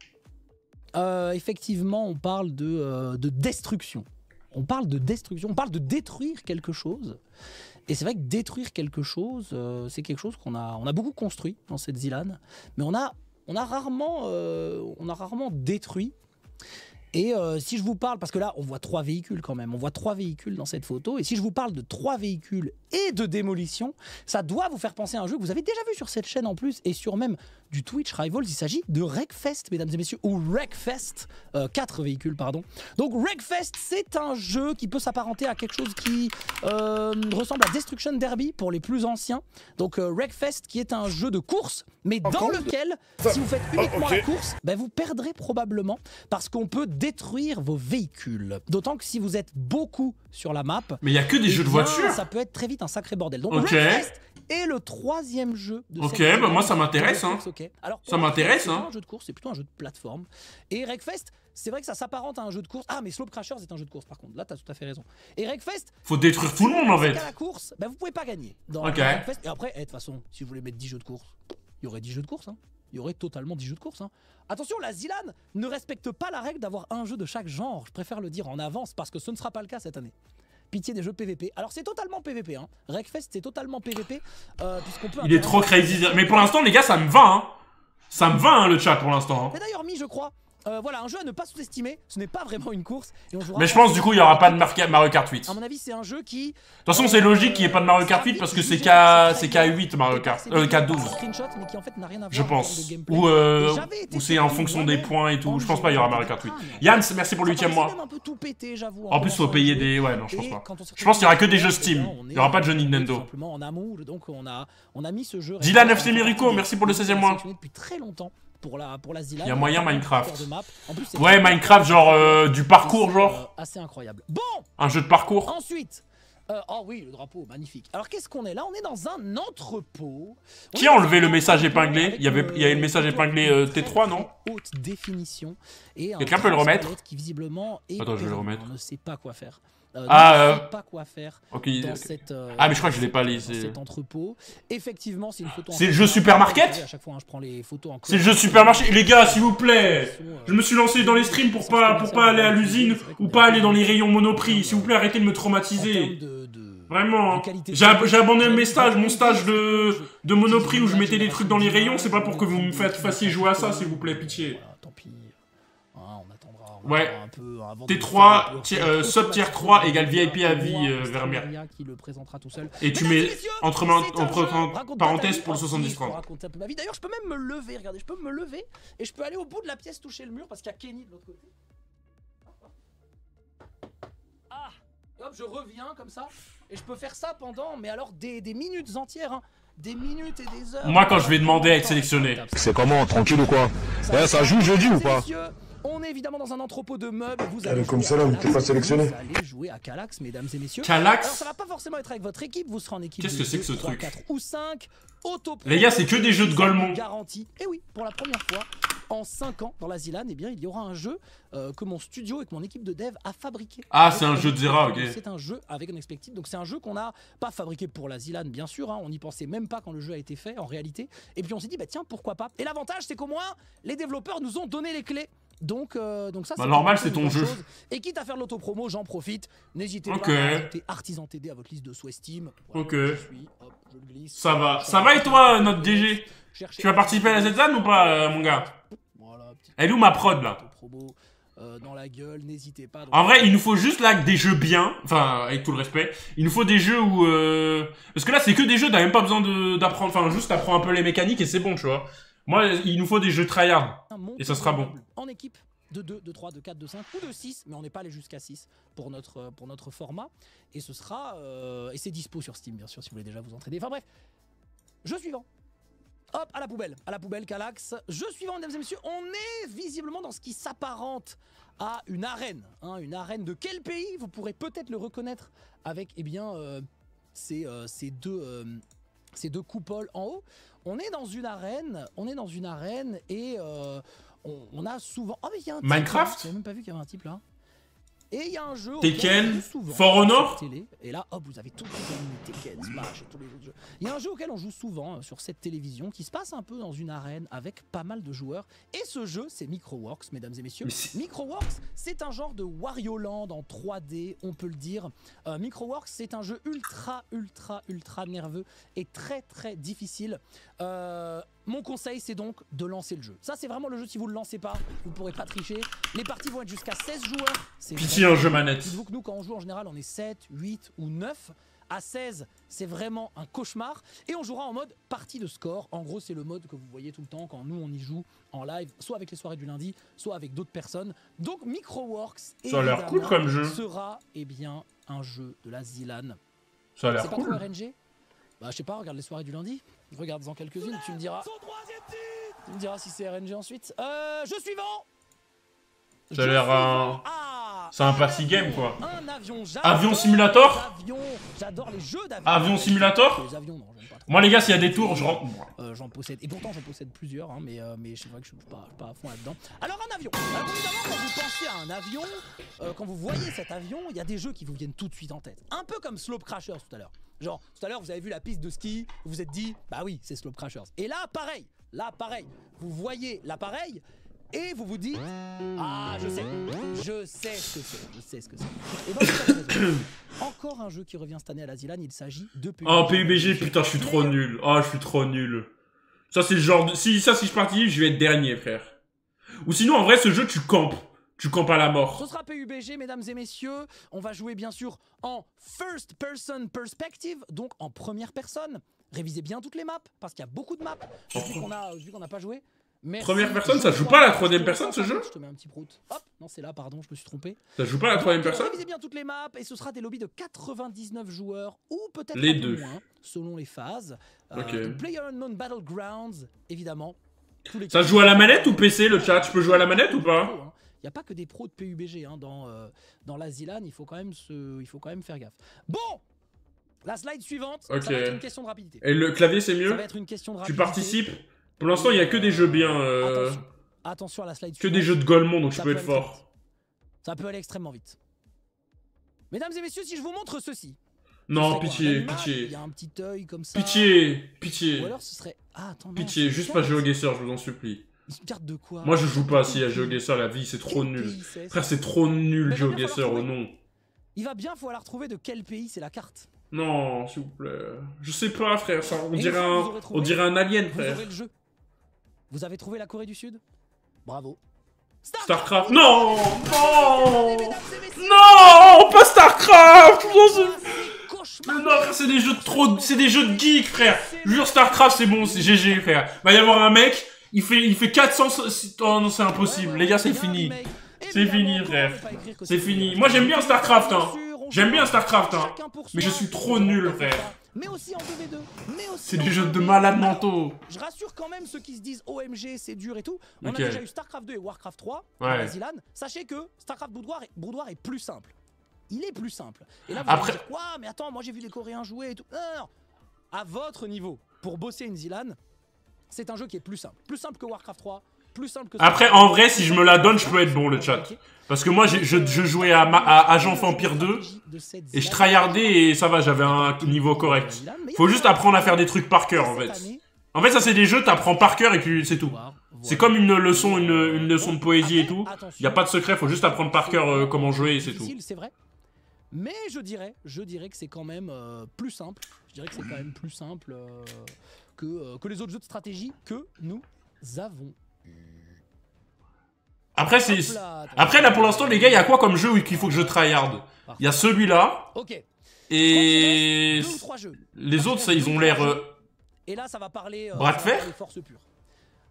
on parle de destruction. On parle de destruction, on parle de détruire quelque chose. Et c'est vrai que détruire quelque chose, c'est quelque chose qu'on a beaucoup construit dans cette ZLAN, mais on a rarement détruit. Et si je vous parle, parce que là on voit 3 véhicules quand même, on voit 3 véhicules dans cette photo, et si je vous parle de 3 véhicules et de démolition. Ça doit vous faire penser à un jeu que vous avez déjà vu sur cette chaîne en plus et sur même du Twitch Rivals. Il s'agit de Wreckfest, mesdames et messieurs, ou Wreckfest, 4 véhicules, pardon. Donc Wreckfest, c'est un jeu qui peut s'apparenter à quelque chose qui ressemble à Destruction Derby pour les plus anciens. Donc Wreckfest qui est un jeu de course, mais dans lequel, si vous faites uniquement la course, ben, vous perdrez probablement parce qu'on peut détruire vos véhicules. D'autant que si vous êtes beaucoup sur la map... Mais il y a que des jeux de voiture. Ça peut être très vite un sacré bordel. Donc Wreckfest est le 3e jeu de cette série. Bah moi ça m'intéresse. Hein. Alors, ça m'intéresse. Hein. Un jeu de course, c'est plutôt un jeu de plateforme. Et Wreckfest, c'est vrai que ça s'apparente à un jeu de course. Ah, mais Slope Crashers est un jeu de course par contre. Là, t'as tout à fait raison. Et Wreckfest... Faut détruire tout le monde en fait. À la course, bah, vous pouvez pas gagner. Dans Wreckfest. Et après, de toute façon, si vous voulez mettre 10 jeux de course, il y aurait 10 jeux de course. Hein. Il y aurait totalement 10 jeux de course. Hein. Attention, la Zilan ne respecte pas la règle d'avoir un jeu de chaque genre. Je préfère le dire en avance parce que ce ne sera pas le cas cette année. Pitié des jeux PVP. Alors c'est totalement PVP. Hein. Wreckfest c'est totalement PVP. Puisqu'on peut... Il est trop crazy. Mais pour l'instant les gars ça me va. Hein. Ça me va hein, le chat pour l'instant. Hein. Mais d'ailleurs mis je crois. Voilà, un jeu à ne pas sous-estimer, ce n'est pas vraiment une course. Et on jouera mais je pense du coup il n'y aura pas de Mario Kart 8. À mon avis c'est un jeu qui... De toute façon c'est logique qu'il n'y ait pas de Mario Kart 8 parce que c'est K8 Mario Kart. K12. Je pense. Ou c'est en fonction des points et tout. Je pense pas il y aura Mario Kart 8. Yann, merci pour le 8ème mois. En plus faut payer des... Ouais non je pense pas. Je pense qu'il y aura que des jeux Steam. Il n'y aura pas de jeux Nintendo. Dylan FC Mirico, merci pour le 16ème mois. Depuis très longtemps. Pour la Zilan, il y a moyen Minecraft. Ouais, Minecraft, genre du parcours, genre. Assez incroyable. Bon. Un jeu de parcours. Ensuite. Oh oui, le drapeau, magnifique. Alors qu'est-ce qu'on est là? On est dans un entrepôt. Qui a enlevé le message épinglé? Il y avait le message épinglé T3, non? Haute définition. Quelqu'un peut le remettre? Qui visiblement est... Attends, je vais le remettre. On ne sait pas quoi faire. Pas quoi faire dans cette, mais je crois que je l'ai pas lu. Cet entrepôt. Effectivement, c'est une photo. C'est le jeu supermarket. À chaque fois, hein, je prends les photos en c'est le jeu supermarché. Les gars, s'il vous plaît, je me suis lancé dans les streams pour pas aller à l'usine ou pas aller dans les rayons Monoprix. S'il vous plaît, arrêtez de me traumatiser. Vraiment. J'ai abandonné mon stage de Monoprix où je mettais des trucs dans les rayons. C'est pas pour que vous me fassiez jouer à ça, s'il vous plaît, pitié. Tant pis. Ouais, T3, sub tier 3 égale VIP à vie Vermeer. Qui le présentera tout seul. Et tu mets entre parenthèses pour le 70-30. D'ailleurs, je peux même me lever, regardez, je peux me lever et je peux aller au bout de la pièce toucher le mur parce qu'il y a Kenny de l'autre côté. Ah, hop, je reviens comme ça et je peux faire ça pendant, mais alors des minutes entières, hein. Des minutes et des heures. Moi, quand je vais demander à être sélectionné. C'est comment, tranquille ou quoi? Ça joue jeudi ou pas? On est évidemment dans un entrepôt de meubles. Vous allez comme ça là, vous n'êtes pas sélectionné. Vous allez jouer à Calax, mesdames et messieurs. Calax. Alors ça va pas forcément être avec votre équipe, vous serez en équipe. Qu'est-ce que c'est que ce 3, truc 4 ou 5. Les gars, c'est que des jeux de Golemont. Garantie. Et oui, pour la première fois en 5 ans dans la Zilan, eh bien il y aura un jeu que mon studio et que mon équipe de dev a fabriqué. Ah, c'est un jeu de Zera, ok. C'est un jeu avec Unexpected. Donc c'est un jeu qu'on n'a pas fabriqué pour la Zilan, bien sûr. Hein, on n'y pensait même pas quand le jeu a été fait en réalité. Et puis on s'est dit bah tiens pourquoi pas. Et l'avantage c'est qu'au moins les développeurs nous ont donné les clés. Donc ça c'est normal, c'est ton jeu. Et quitte à faire de l'autopromo, j'en profite. N'hésitez pas à ajouter Artisan TD à votre liste de souhait Steam. Voilà, ok. Hop, je le glisse. Ça va et toi, notre DG? Tu vas participer à la ZZAN ou pas, mon gars? Voilà, elle est où ma prod là? Dans la gueule, n'hésitez pas. En vrai, il nous faut juste là des jeux bien, enfin avec tout le respect. Il nous faut des jeux où parce que là c'est que des jeux, t'as même pas besoin d'apprendre, enfin juste t'apprends un peu les mécaniques et c'est bon, tu vois. Moi, il nous faut des jeux tryhard et ça sera bon. En équipe de 2, de 3, de 4, de 5 ou de 6, mais on n'est pas allé jusqu'à 6 pour notre format. Et ce sera et c'est dispo sur Steam bien sûr si vous voulez déjà vous entraîner. Enfin bref, jeu suivant. Hop, à la poubelle, Calax. Jeu suivant, mesdames et messieurs, on est visiblement dans ce qui s'apparente à une arène. Hein, une arène de quel pays? Vous pourrez peut-être le reconnaître avec, eh bien, ces deux coupoles en haut. On est dans une arène et on a souvent... Oh mais il y a un type, Minecraft. J'ai même pas vu qu'il y avait un type là. Et il y a un jeu Tekken, For Honor. Et là, hop, vous avez tous les Tekken, Smash et tous les autres jeux. Il y a un jeu auquel on joue souvent sur cette télévision qui se passe un peu dans une arène avec pas mal de joueurs. Et ce jeu, c'est Microworks, mesdames et messieurs. Microworks, c'est un genre de Wario Land en 3D, on peut le dire. Microworks, c'est un jeu ultra nerveux et très difficile. Mon conseil, c'est donc de lancer le jeu. Ça, c'est vraiment le jeu. Si vous ne le lancez pas, vous ne pourrez pas tricher. Les parties vont être jusqu'à 16 joueurs. Pitié, un jeu manette. Dites-vous que nous, quand on joue, en général, on est 7, 8 ou 9. À 16, c'est vraiment un cauchemar. Et on jouera en mode partie de score. En gros, c'est le mode que vous voyez tout le temps quand nous, on y joue en live, soit avec les soirées du lundi, soit avec d'autres personnes. Donc, Microworks, ça a l'air cool comme jeu. Sera, eh bien, un jeu de la Zilan. Ça a l'air cool. C'est pas trop RNG? Bah, je sais pas, regarde les soirées du lundi. Regarde-en quelques-unes, tu me diras. Tu me diras si c'est RNG ensuite. Jeu suivant! Ça a l'air un... C'est un passy game quoi. Un avion, avion simulator. J'adore les jeux d'avion. Avion simulator. Les avions, non, j'aime pas trop. Moi les gars, s'il y a des tours, je rentre. J'en possède. Et pourtant j'en possède plusieurs, hein, mais c'est vrai que je suis pas à fond là-dedans. Alors un avion. Alors évidemment, quand vous pensez à un avion, quand vous voyez cet avion, il y a des jeux qui vous viennent tout de suite en tête. Un peu comme Slope Crashers tout à l'heure. Genre, tout à l'heure, vous avez vu la piste de ski, vous vous êtes dit, bah oui, c'est Slope Crashers. Et là, pareil. Vous voyez l'appareil. Et vous vous dites, ah, je sais ce que c'est. Et donc, vous avez raison. Encore un jeu qui revient cette année à la Zilan, il s'agit de PUBG. Oh, PUBG, putain, je suis trop nul. Oh, je suis trop nul. Ça, c'est le genre de... Si je participe, je vais être dernier, frère. Ou sinon, en vrai, ce jeu, tu campes. Tu campes à la mort. Ce sera PUBG, mesdames et messieurs. On va jouer, bien sûr, en first person perspective, donc en première personne. Révisez bien toutes les maps, parce qu'il y a beaucoup de maps. Vu qu'on n'a pas joué. Merci. Première personne, ça joue pas à la troisième personne ce jeu? Je te mets un petit prout. Hop, non c'est là, pardon, je me suis trompé. Ça joue pas à la troisième personne? Révisez bien toutes les maps et ce sera des lobbies de 99 joueurs ou peut-être les un deux peu moins, selon les phases. Okay. PlayerUnknown Battlegrounds, évidemment. Ça joue à la manette ou PC le chat? Je peux jouer à la manette ou pas? Il n'y a pas que des pros de PUBG hein, dans la Zilan, il faut quand même faire gaffe. Bon, la slide suivante, ça va être une question de rapidité. Et le clavier c'est mieux? Ça va être une question de rapidité. Tu participes? Pour l'instant, il n'y a que des jeux bien. Attention à la slide que suivante. Des jeux de Golemont, donc tu peux être fort. Ça peut aller extrêmement vite. Mesdames et messieurs, si je vous montre ceci. Non, pitié, pitié. Il y a un petit œil comme ça. Pitié, pitié. Ou alors ce serait. Ah, attends, non, pitié, juste pas GeoGuessr, je vous en supplie. Une carte de quoi? Moi, je joue pas si à GeoGuessr, la vie, c'est trop nul. Frère, c'est trop nul, GeoGuessr, oh non. Il va bien falloir trouver de quel pays c'est la carte. Non, s'il vous plaît. Je sais pas, frère, ça, on dirait un alien, frère. Vous aurez le jeu. Vous avez trouvé la Corée du Sud? Bravo. Starcraft. Non, non, non, pas Starcraft. Mais non, frère, c'est des jeux de trop, c'est des jeux de geek, frère. Je jure, Starcraft, c'est bon, c'est GG, frère. Va y avoir un mec, il fait 400. Oh non, c'est impossible, les gars, c'est fini. C'est fini, frère. C'est fini. Moi, j'aime bien Starcraft, hein. J'aime bien Starcraft, hein. Mais je suis trop nul, frère. Mais aussi en 2v2. C'est des jeux de malades mentaux. Je rassure quand même ceux qui se disent OMG, c'est dur et tout. On a déjà eu Starcraft 2 et Warcraft 3 à la Zilan. Sachez que Starcraft Boudoir est plus simple. Il est plus simple. Et là, vous allez dire quoi? Mais attends, moi j'ai vu les Coréens jouer et tout. Non. À votre niveau, pour bosser une Zilan, c'est un jeu qui est plus simple. Plus simple que Warcraft 3. Plus simple que après, en vrai, si je me la donne, je peux être bon, le chat. Parce que moi, je jouais à Agent Vampire 2 et je tryhardais et ça va, j'avais un niveau correct. Faut juste apprendre à faire des trucs par cœur, en fait. En fait, ça, c'est des jeux, t'apprends par cœur et puis c'est tout. C'est comme une leçon de poésie et tout. Y a pas de secret, faut juste apprendre par cœur comment jouer et c'est tout. C'est vrai. Mais je dirais que c'est quand même plus simple. Je dirais que c'est quand même plus simple que les autres jeux de stratégie que nous avons. Après, là, pour l'instant, les gars, il y a quoi comme jeu qu'il faut que je tryhard? Il y a celui-là. Ok. Et les autres, ça, ils ont l'air... Et là, ça va parler... bras de fer? Force pure.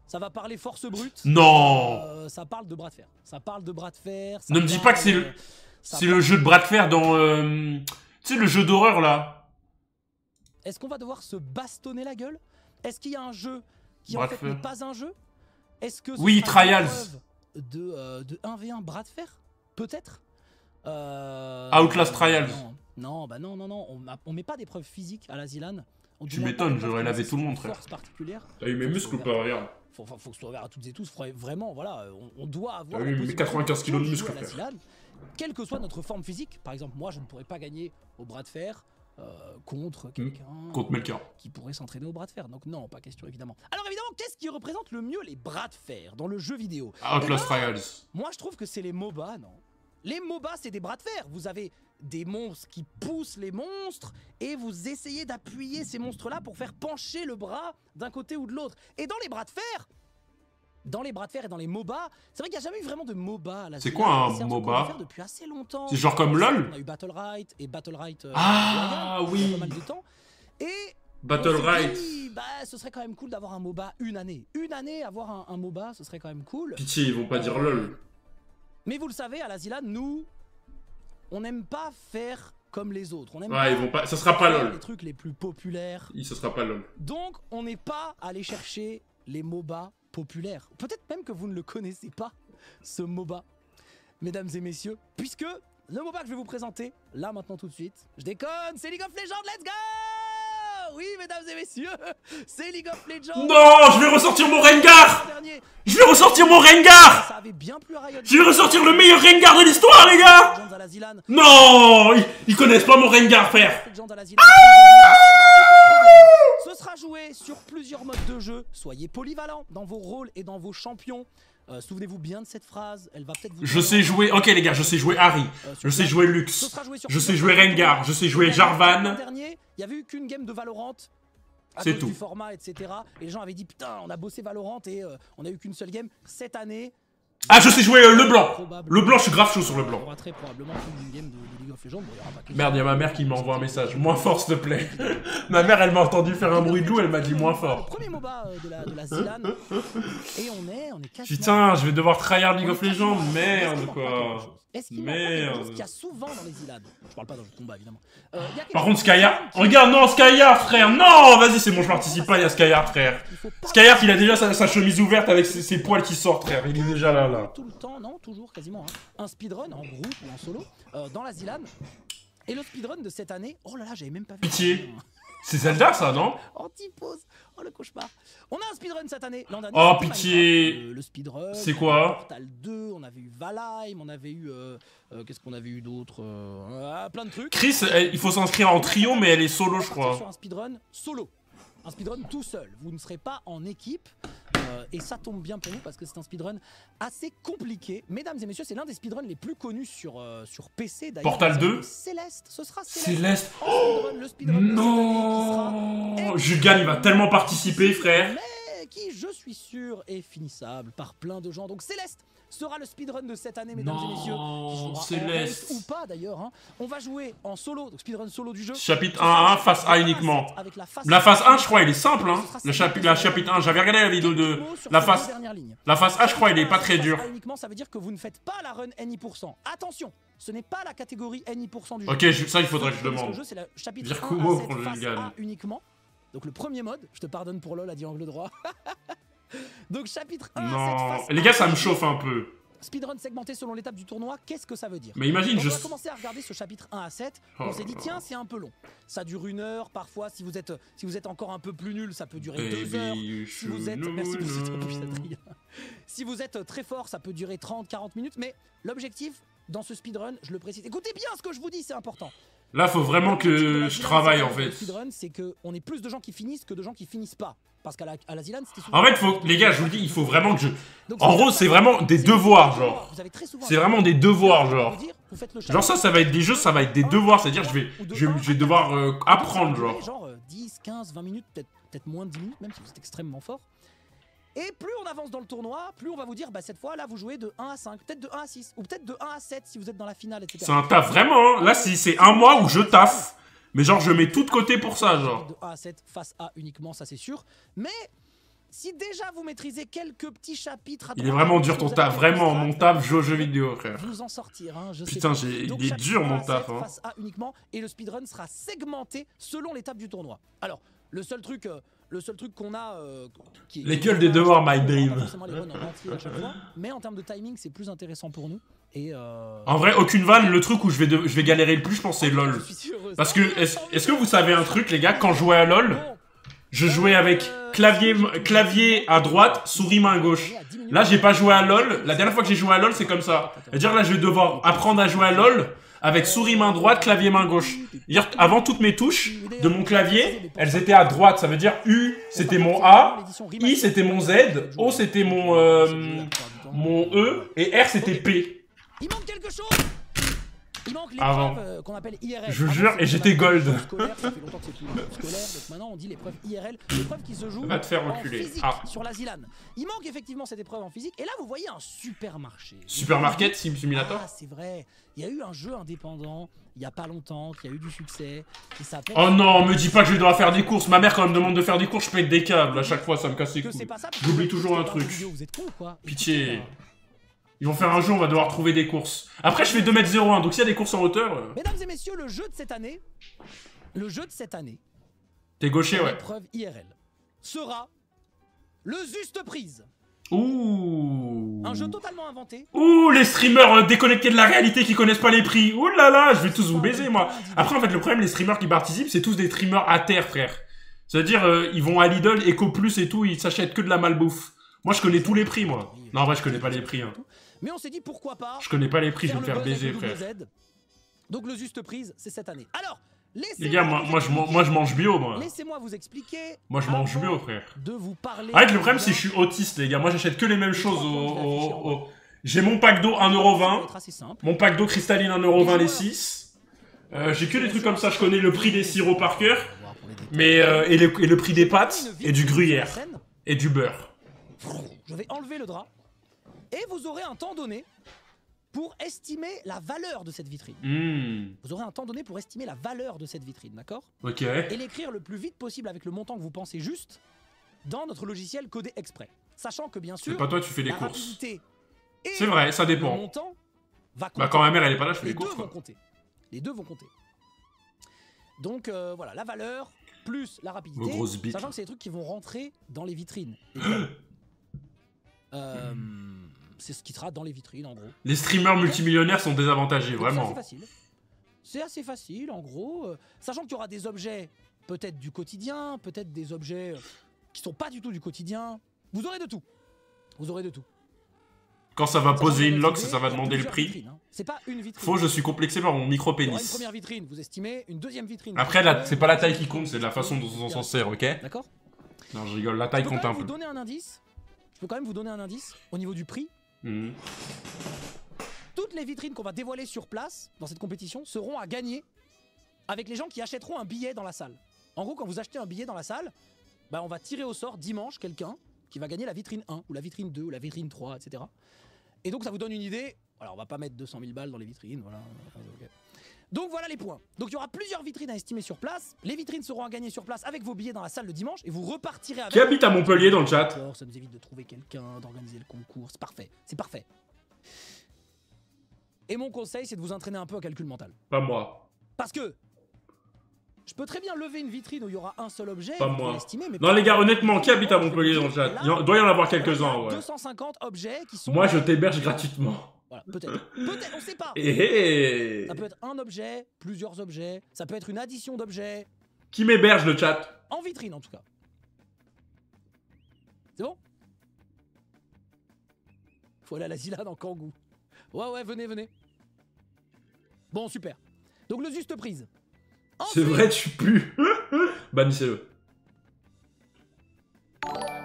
Ça va parler force brute. Non. Ça parle de bras de fer. Ça parle de bras de fer. Ne me dis pas que c'est le jeu de bras de fer dans... tu sais, le jeu d'horreur, là. Est-ce qu'on va devoir se bastonner la gueule? Est-ce qu'il y a un jeu qui, en fait, n'est pas un jeu? Est-ce que oui, Trials. De 1v1 bras de fer? Peut-être Outlast Trials. Non, bah non. On met pas d'épreuves physiques à la Zilan. Tu m'étonnes, j'aurais lavé tout le monde, frère. T'as eu mes muscles ou pas, regarde. Faut que ce soit ouvert à toutes et tous. Vraiment, voilà, on doit avoir... T'as eu mes 95 kilos de muscles, frère. Quelle que soit notre forme physique, par exemple, moi, je ne pourrais pas gagner au bras de fer contre quelqu'un qui pourrait s'entraîner au bras de fer. Donc non, pas question, évidemment. Alors évidemment, qu'est-ce qui représente le mieux les bras de fer dans le jeu vidéo? Outlast Trials. Moi, je trouve que c'est les MOBA, non? Les MOBA, c'est des bras de fer. Vous avez des monstres qui poussent les monstres et vous essayez d'appuyer ces monstres-là pour faire pencher le bras d'un côté ou de l'autre. Et dans les bras de fer, dans les bras de fer et dans les MOBA. C'est vrai qu'il n'y a jamais eu vraiment de MOBA à la C'est Zilan, quoi un et c'est truc qu'on MOBA? veut faire depuis assez longtemps. C'est genre comme LOL? On a eu Battle.Right et Battle.Right Ah, Royale, oui. il y a pas mal de temps. Et Battle.Right. on s'est dit, bah, ce serait quand même cool d'avoir un MOBA une année. Une année, avoir un MOBA, ce serait quand même cool. Pitié, ils vont pas dire LOL. Mais vous le savez, à la Zilan, nous, on n'aime pas faire comme les autres. On aime Ouais, pas ils vont pas. Ça sera pas faire LOL. les trucs les plus populaires. Ce sera pas LOL. Donc, on n'est pas allé chercher les MOBA populaires. Peut-être même que vous ne le connaissez pas, ce MOBA, mesdames et messieurs, puisque le MOBA que je vais vous présenter, là, maintenant, tout de suite, je déconne, c'est League of Legends, let's go! Oui, mesdames et messieurs, c'est League of Legends. Non, je vais ressortir mon Rengar. Dernier. Je vais ressortir mon Rengar. Ça avait bien plus Riot. Je vais ressortir le meilleur Rengar de l'histoire, les gars. Legends à la Zilan. Non, ils connaissent pas mon Rengar, frère. Legends à la Zilan. Ce sera joué sur plusieurs modes de jeu. Soyez polyvalents dans vos rôles et dans vos champions. Souvenez-vous bien de cette phrase. Elle va peut-être vous. Je sais jouer. Ok, les gars, je sais jouer Harry. Je sais jouer Lux. Je sais jouer Rengar. Je sais jouer Jarvan. L'an dernier, il y avait eu qu'une game de Valorant. C'est cause tout. Du format, etc. Et les gens avaient dit putain, on a bossé Valorant et on a eu qu'une seule game. Cette année. Ah, je sais jouer le blanc. Le blanc, je suis grave chaud sur le Il y blanc. aura très probablement une game de League of Legends. Bon, il y aura pas que Merde, il y a ma mère qui m'envoie un message. Moins fort, s'il te plaît. Ma mère, elle m'a entendu faire un bruit de loup, elle m'a dit moins Le fort. premier MOBA de la Zilan. Et on est quasiment. Putain, je vais devoir tryhard League On of est Legends. quasiment- Merde, Est-ce qu'il manque pas quelque quoi. chose Est-ce qu'il manque pas quelque chose Merde. qu'il y a souvent dans les Zilan? Je parle pas dans le combat, évidemment. Il y a quelque Par chose contre, Skyheart. qui- Regarde, non, Skyheart, frère. Non, vas-y, c'est bon, je participe pas, il y a Skyheart, frère. Il faut pas- Skyheart, il a déjà sa chemise ouverte avec ses poils qui sortent, frère. Il est déjà là. Tout le temps, non, toujours, quasiment. Hein. Un speedrun en groupe ou en solo dans la Zilan. Et le speedrun de cette année, oh là là, j'avais même pas vu. Pitié. C'est Zelda, ça, non? Anti-pause. Oh le cauchemar. On a un speedrun cette année. L'an dernier, Oh, c'était pitié. Minecraft, le speedrun. C'est quoi? Portal 2, on avait eu Valheim, on avait eu. Qu'est-ce qu'on avait eu d'autre plein de trucs. Chris, il faut s'inscrire en trio, mais elle est solo, je On va partir crois. sur un speedrun solo. Un speedrun tout seul. Vous ne serez pas en équipe. Et ça tombe bien pour nous parce que c'est un speedrun assez compliqué. Mesdames et messieurs, c'est l'un des speedruns les plus connus sur PC d'ailleurs. Portal 2. Céleste, ce sera Céleste. Céleste. En speedrun, le speedrun de cette Non. année qui Julgan, il va tellement participer, frère. mais qui, je suis sûr, est finissable par plein de gens. Donc Céleste sera le speedrun de cette année, mesdames et messieurs. Qui jouera en Céleste. ranked ou pas d'ailleurs. Hein. On va jouer en solo, donc speedrun solo du jeu. Chapitre Ce sera 1 le 1, face chapitre A 1 uniquement. avec la face La phase 1, je crois, il est simple, hein. La chapitre 1, j'avais regardé la vidéo de la phase. La phase A, je crois, il est pas très dur. Uniquement, ça veut dire que vous ne faites pas la run NI%. Attention, ce n'est pas la catégorie NI% du jeu. Ok, ça, il faudrait que je Le demande. jeu, c'est le chapitre Dire 1 Kumo à 7 pour le face Julgan. A uniquement. Donc le premier mode, je te pardonne pour LOL, a dit angle droit. Donc chapitre 1 à 7 Non, face les gars, A ça me uniquement. chauffe un peu. Speedrun segmenté selon l'étape du tournoi, qu'est-ce que ça veut dire? Mais imagine, Quand on a commencé à regarder ce chapitre 1 à 7, on Oh s'est dit là tiens, c'est un peu long. Ça dure 1 heure, parfois si vous êtes encore un peu plus nul, ça peut durer 2 heures. Si vous êtes merci pour cette réponse, Adrien. Si vous êtes très fort, ça peut durer 30-40 minutes, mais l'objectif dans ce speedrun, je le précise. Écoutez bien ce que je vous dis, c'est important. Là, faut vraiment que je travaille, en fait. Le speedrun, c'est qu'on est plus de gens qui finissent que de gens qui finissent pas. Parce qu'à la Zilan, c'était souvent. En fait, les gars, je vous le dis, il faut vraiment que je... Donc, En gros, c'est vraiment des devoirs, genre. Vous avez très souvent- C'est vraiment des devoirs, genre. Vous faites le Genre ça va être des jeux, ça va être des devoirs, c'est-à-dire je vais devoir apprendre, genre. Genre 10, 15, 20 minutes, peut-être moins de 10 minutes, même si vous êtes extrêmement fort. Et plus on avance dans le tournoi, plus on va vous dire, bah cette fois là vous jouez de 1 à 5, peut-être de 1 à 6, ou peut-être de 1 à 7 si vous êtes dans la finale, etc. C'est un taf, vraiment, hein. Là, c'est un mois où je taffe. Mais genre, je mets tout de côté pour ça, genre. De 1 à 7, face A uniquement, ça c'est sûr. Mais si déjà vous maîtrisez quelques petits chapitres... Il est vraiment dur ton taf, vraiment, mon taf, jeu vidéo, frère. Vous en sortir, hein, je Putain, sais pas. Donc, il est chapitre dur 1 mon à 7, taf, hein. Face A uniquement, et le speedrun sera segmenté selon l'étape du tournoi. Alors, le seul truc qu'on a... L'école des devoirs, my on a dream. pas forcément les runs en entier à chaque fois, mais en termes de timing, c'est plus intéressant pour nous. Et En vrai, aucune vanne, le truc où je vais galérer le plus, je pense, c'est LOL. je suis heureux. Parce que, est-ce que vous savez un truc, les gars, quand je jouais à LOL, je jouais avec clavier à droite, souris main gauche. Là, j'ai pas joué à LOL. La dernière fois que j'ai joué à LOL, c'est comme ça. C'est-à-dire, là, je vais devoir apprendre à jouer à LOL avec souris main droite, clavier main gauche. C'est-à-dire, avant, toutes mes touches de mon clavier, elles étaient à droite. Ça veut dire U, c'était mon A, I, c'était mon Z, O, c'était mon E, et R, c'était P. Il manque quelque chose. Il manque Avant. l'épreuve qu'on appelle IRL. Je Avant, jure, c'était et j'étais une gold. épreuve scolaire, ça fait longtemps que c'est plus une épreuve scolaire, donc maintenant on dit l'épreuve IRL, l'épreuve qui se joue Va te faire en reculer. physique Ah. sur la Zilan. Il manque effectivement cette épreuve en physique, et là vous voyez un supermarché. Supermarket, Sim Simulator. Ah, c'est vrai. Il y a eu un jeu indépendant il y a pas longtemps qui a eu du succès. Qui s'appelle... Oh non, me dis pas que je dois faire des courses. Ma mère, quand elle me demande de faire des courses, je pète des câbles. À chaque fois, ça me casse les Que c'est couilles. pas ça, parce que J'oublie vous toujours un écoutez truc. dans la vidéo, vous êtes con ou quoi? Pitié. Ils vont faire un jeu, on va devoir trouver des courses. Après, je fais 2m01, donc s'il y a des courses en hauteur... Mesdames et messieurs, le jeu de cette année, T'es gaucher, ouais. l'épreuve IRL, sera le Juste Prise. Ouh. Un jeu totalement inventé. Ouh, les streamers déconnectés de la réalité qui connaissent pas les prix. Ouh là là, je vais tous vous baiser, moi. Après, en fait, le problème, les streamers qui participent, c'est tous des streamers à terre, frère. C'est-à-dire, ils vont à Lidl, Eco Plus et tout, ils s'achètent que de la malbouffe. Moi, je connais tous les prix, moi. Non, en vrai, je connais pas les prix, hein. Mais on s'est dit pourquoi pas. Je connais pas les prix, je vais me le faire buzz baiser, avec le frère. double Z. Donc le Juste Prise, c'est cette année. Alors, Les gars, moi, je mange bio, moi. laissez-moi vous expliquer. Moi, je mange avant bio, frère. De vous parler. Arrête, le problème, c'est que je suis autiste, les gars. Moi, j'achète que les mêmes choses au... J'ai mon pack d'eau 1,20 €. Mon pack d'eau cristalline 1,20 € les 6. J'ai que des trucs comme ça. Je connais le prix des sirops par cœur. Mais, et le prix des pâtes, et du gruyère, et du beurre. Je vais enlever le drap. Et vous aurez un temps donné pour estimer la valeur de cette vitrine. Vous aurez un temps donné pour estimer la valeur de cette vitrine, d'accord? Ok. Et l'écrire le plus vite possible avec le montant que vous pensez juste dans notre logiciel codé exprès. Sachant que bien sûr, C'est pas toi, tu fais les la courses. rapidité et C'est vrai, ça le dépend. montant va compter. Bah, quand ma mère, elle est pas là, je fais Les les deux courses, vont quoi. compter. Les deux vont compter. Donc voilà, la valeur plus la rapidité. Vos grosses bites. Sachant que c'est des trucs qui vont rentrer dans les vitrines. C'est ce qui sera dans les vitrines en gros. Les streamers multimillionnaires sont désavantagés, Donc, vraiment. C'est assez facile. C'est assez facile en gros. Sachant qu'il y aura des objets peut-être du quotidien, peut-être des objets qui sont pas du tout du quotidien. Vous aurez de tout. Vous aurez de tout. Quand ça va Sachant poser que une dans lock, notre ça va idée, demander il y le a prix. plusieurs vitrines, hein. C'est pas une vitrine. Faux, je suis complexé par mon Il y aura une micro-pénis. première vitrine, vous estimez, une deuxième vitrine. Après, c'est pas la taille qui compte, c'est la façon dont on s'en sert, ok? D'accord? Non, je rigole, la taille Je peux compte quand un même vous peu. donner un indice. Je peux quand même vous donner un indice au niveau du prix. Mhm. Toutes les vitrines qu'on va dévoiler sur place dans cette compétition seront à gagner avec les gens qui achèteront un billet dans la salle. En gros, quand vous achetez un billet dans la salle, bah on va tirer au sort dimanche quelqu'un qui va gagner la vitrine 1 ou la vitrine 2 ou la vitrine 3, etc. Et donc ça vous donne une idée. Alors on va pas mettre 200 000 balles dans les vitrines, voilà. Okay. Donc voilà les points. Donc il y aura plusieurs vitrines à estimer sur place. Les vitrines seront à gagner sur place avec vos billets dans la salle le dimanche et vous repartirez avec. Qui habite à Montpellier dans le chat? Alors, ça nous évite de trouver quelqu'un, d'organiser le concours. C'est parfait. C'est parfait. Et mon conseil, c'est de vous entraîner un peu au calcul mental. Pas moi. Parce que je peux très bien lever une vitrine où il y aura un seul objet. Pas vous moi. pouvez l'estimer, mais Non, les gars, honnêtement, qui habite à Montpellier dans le chat? Il doit y en avoir quelques-uns, ouais. 250 objets qui sont. Moi, je t'héberge gratuitement. Voilà, peut-être. Peut-être, on sait pas. Eh. Ça peut être un objet, plusieurs objets. Ça peut être une addition d'objets. Qui m'héberge le chat? En vitrine, en tout cas. C'est bon? Faut aller à la Zilane en Kangoo. Ouais, venez, venez. Bon, super. Donc le Juste Prise. C'est vrai, tu pues. Bannissez-le.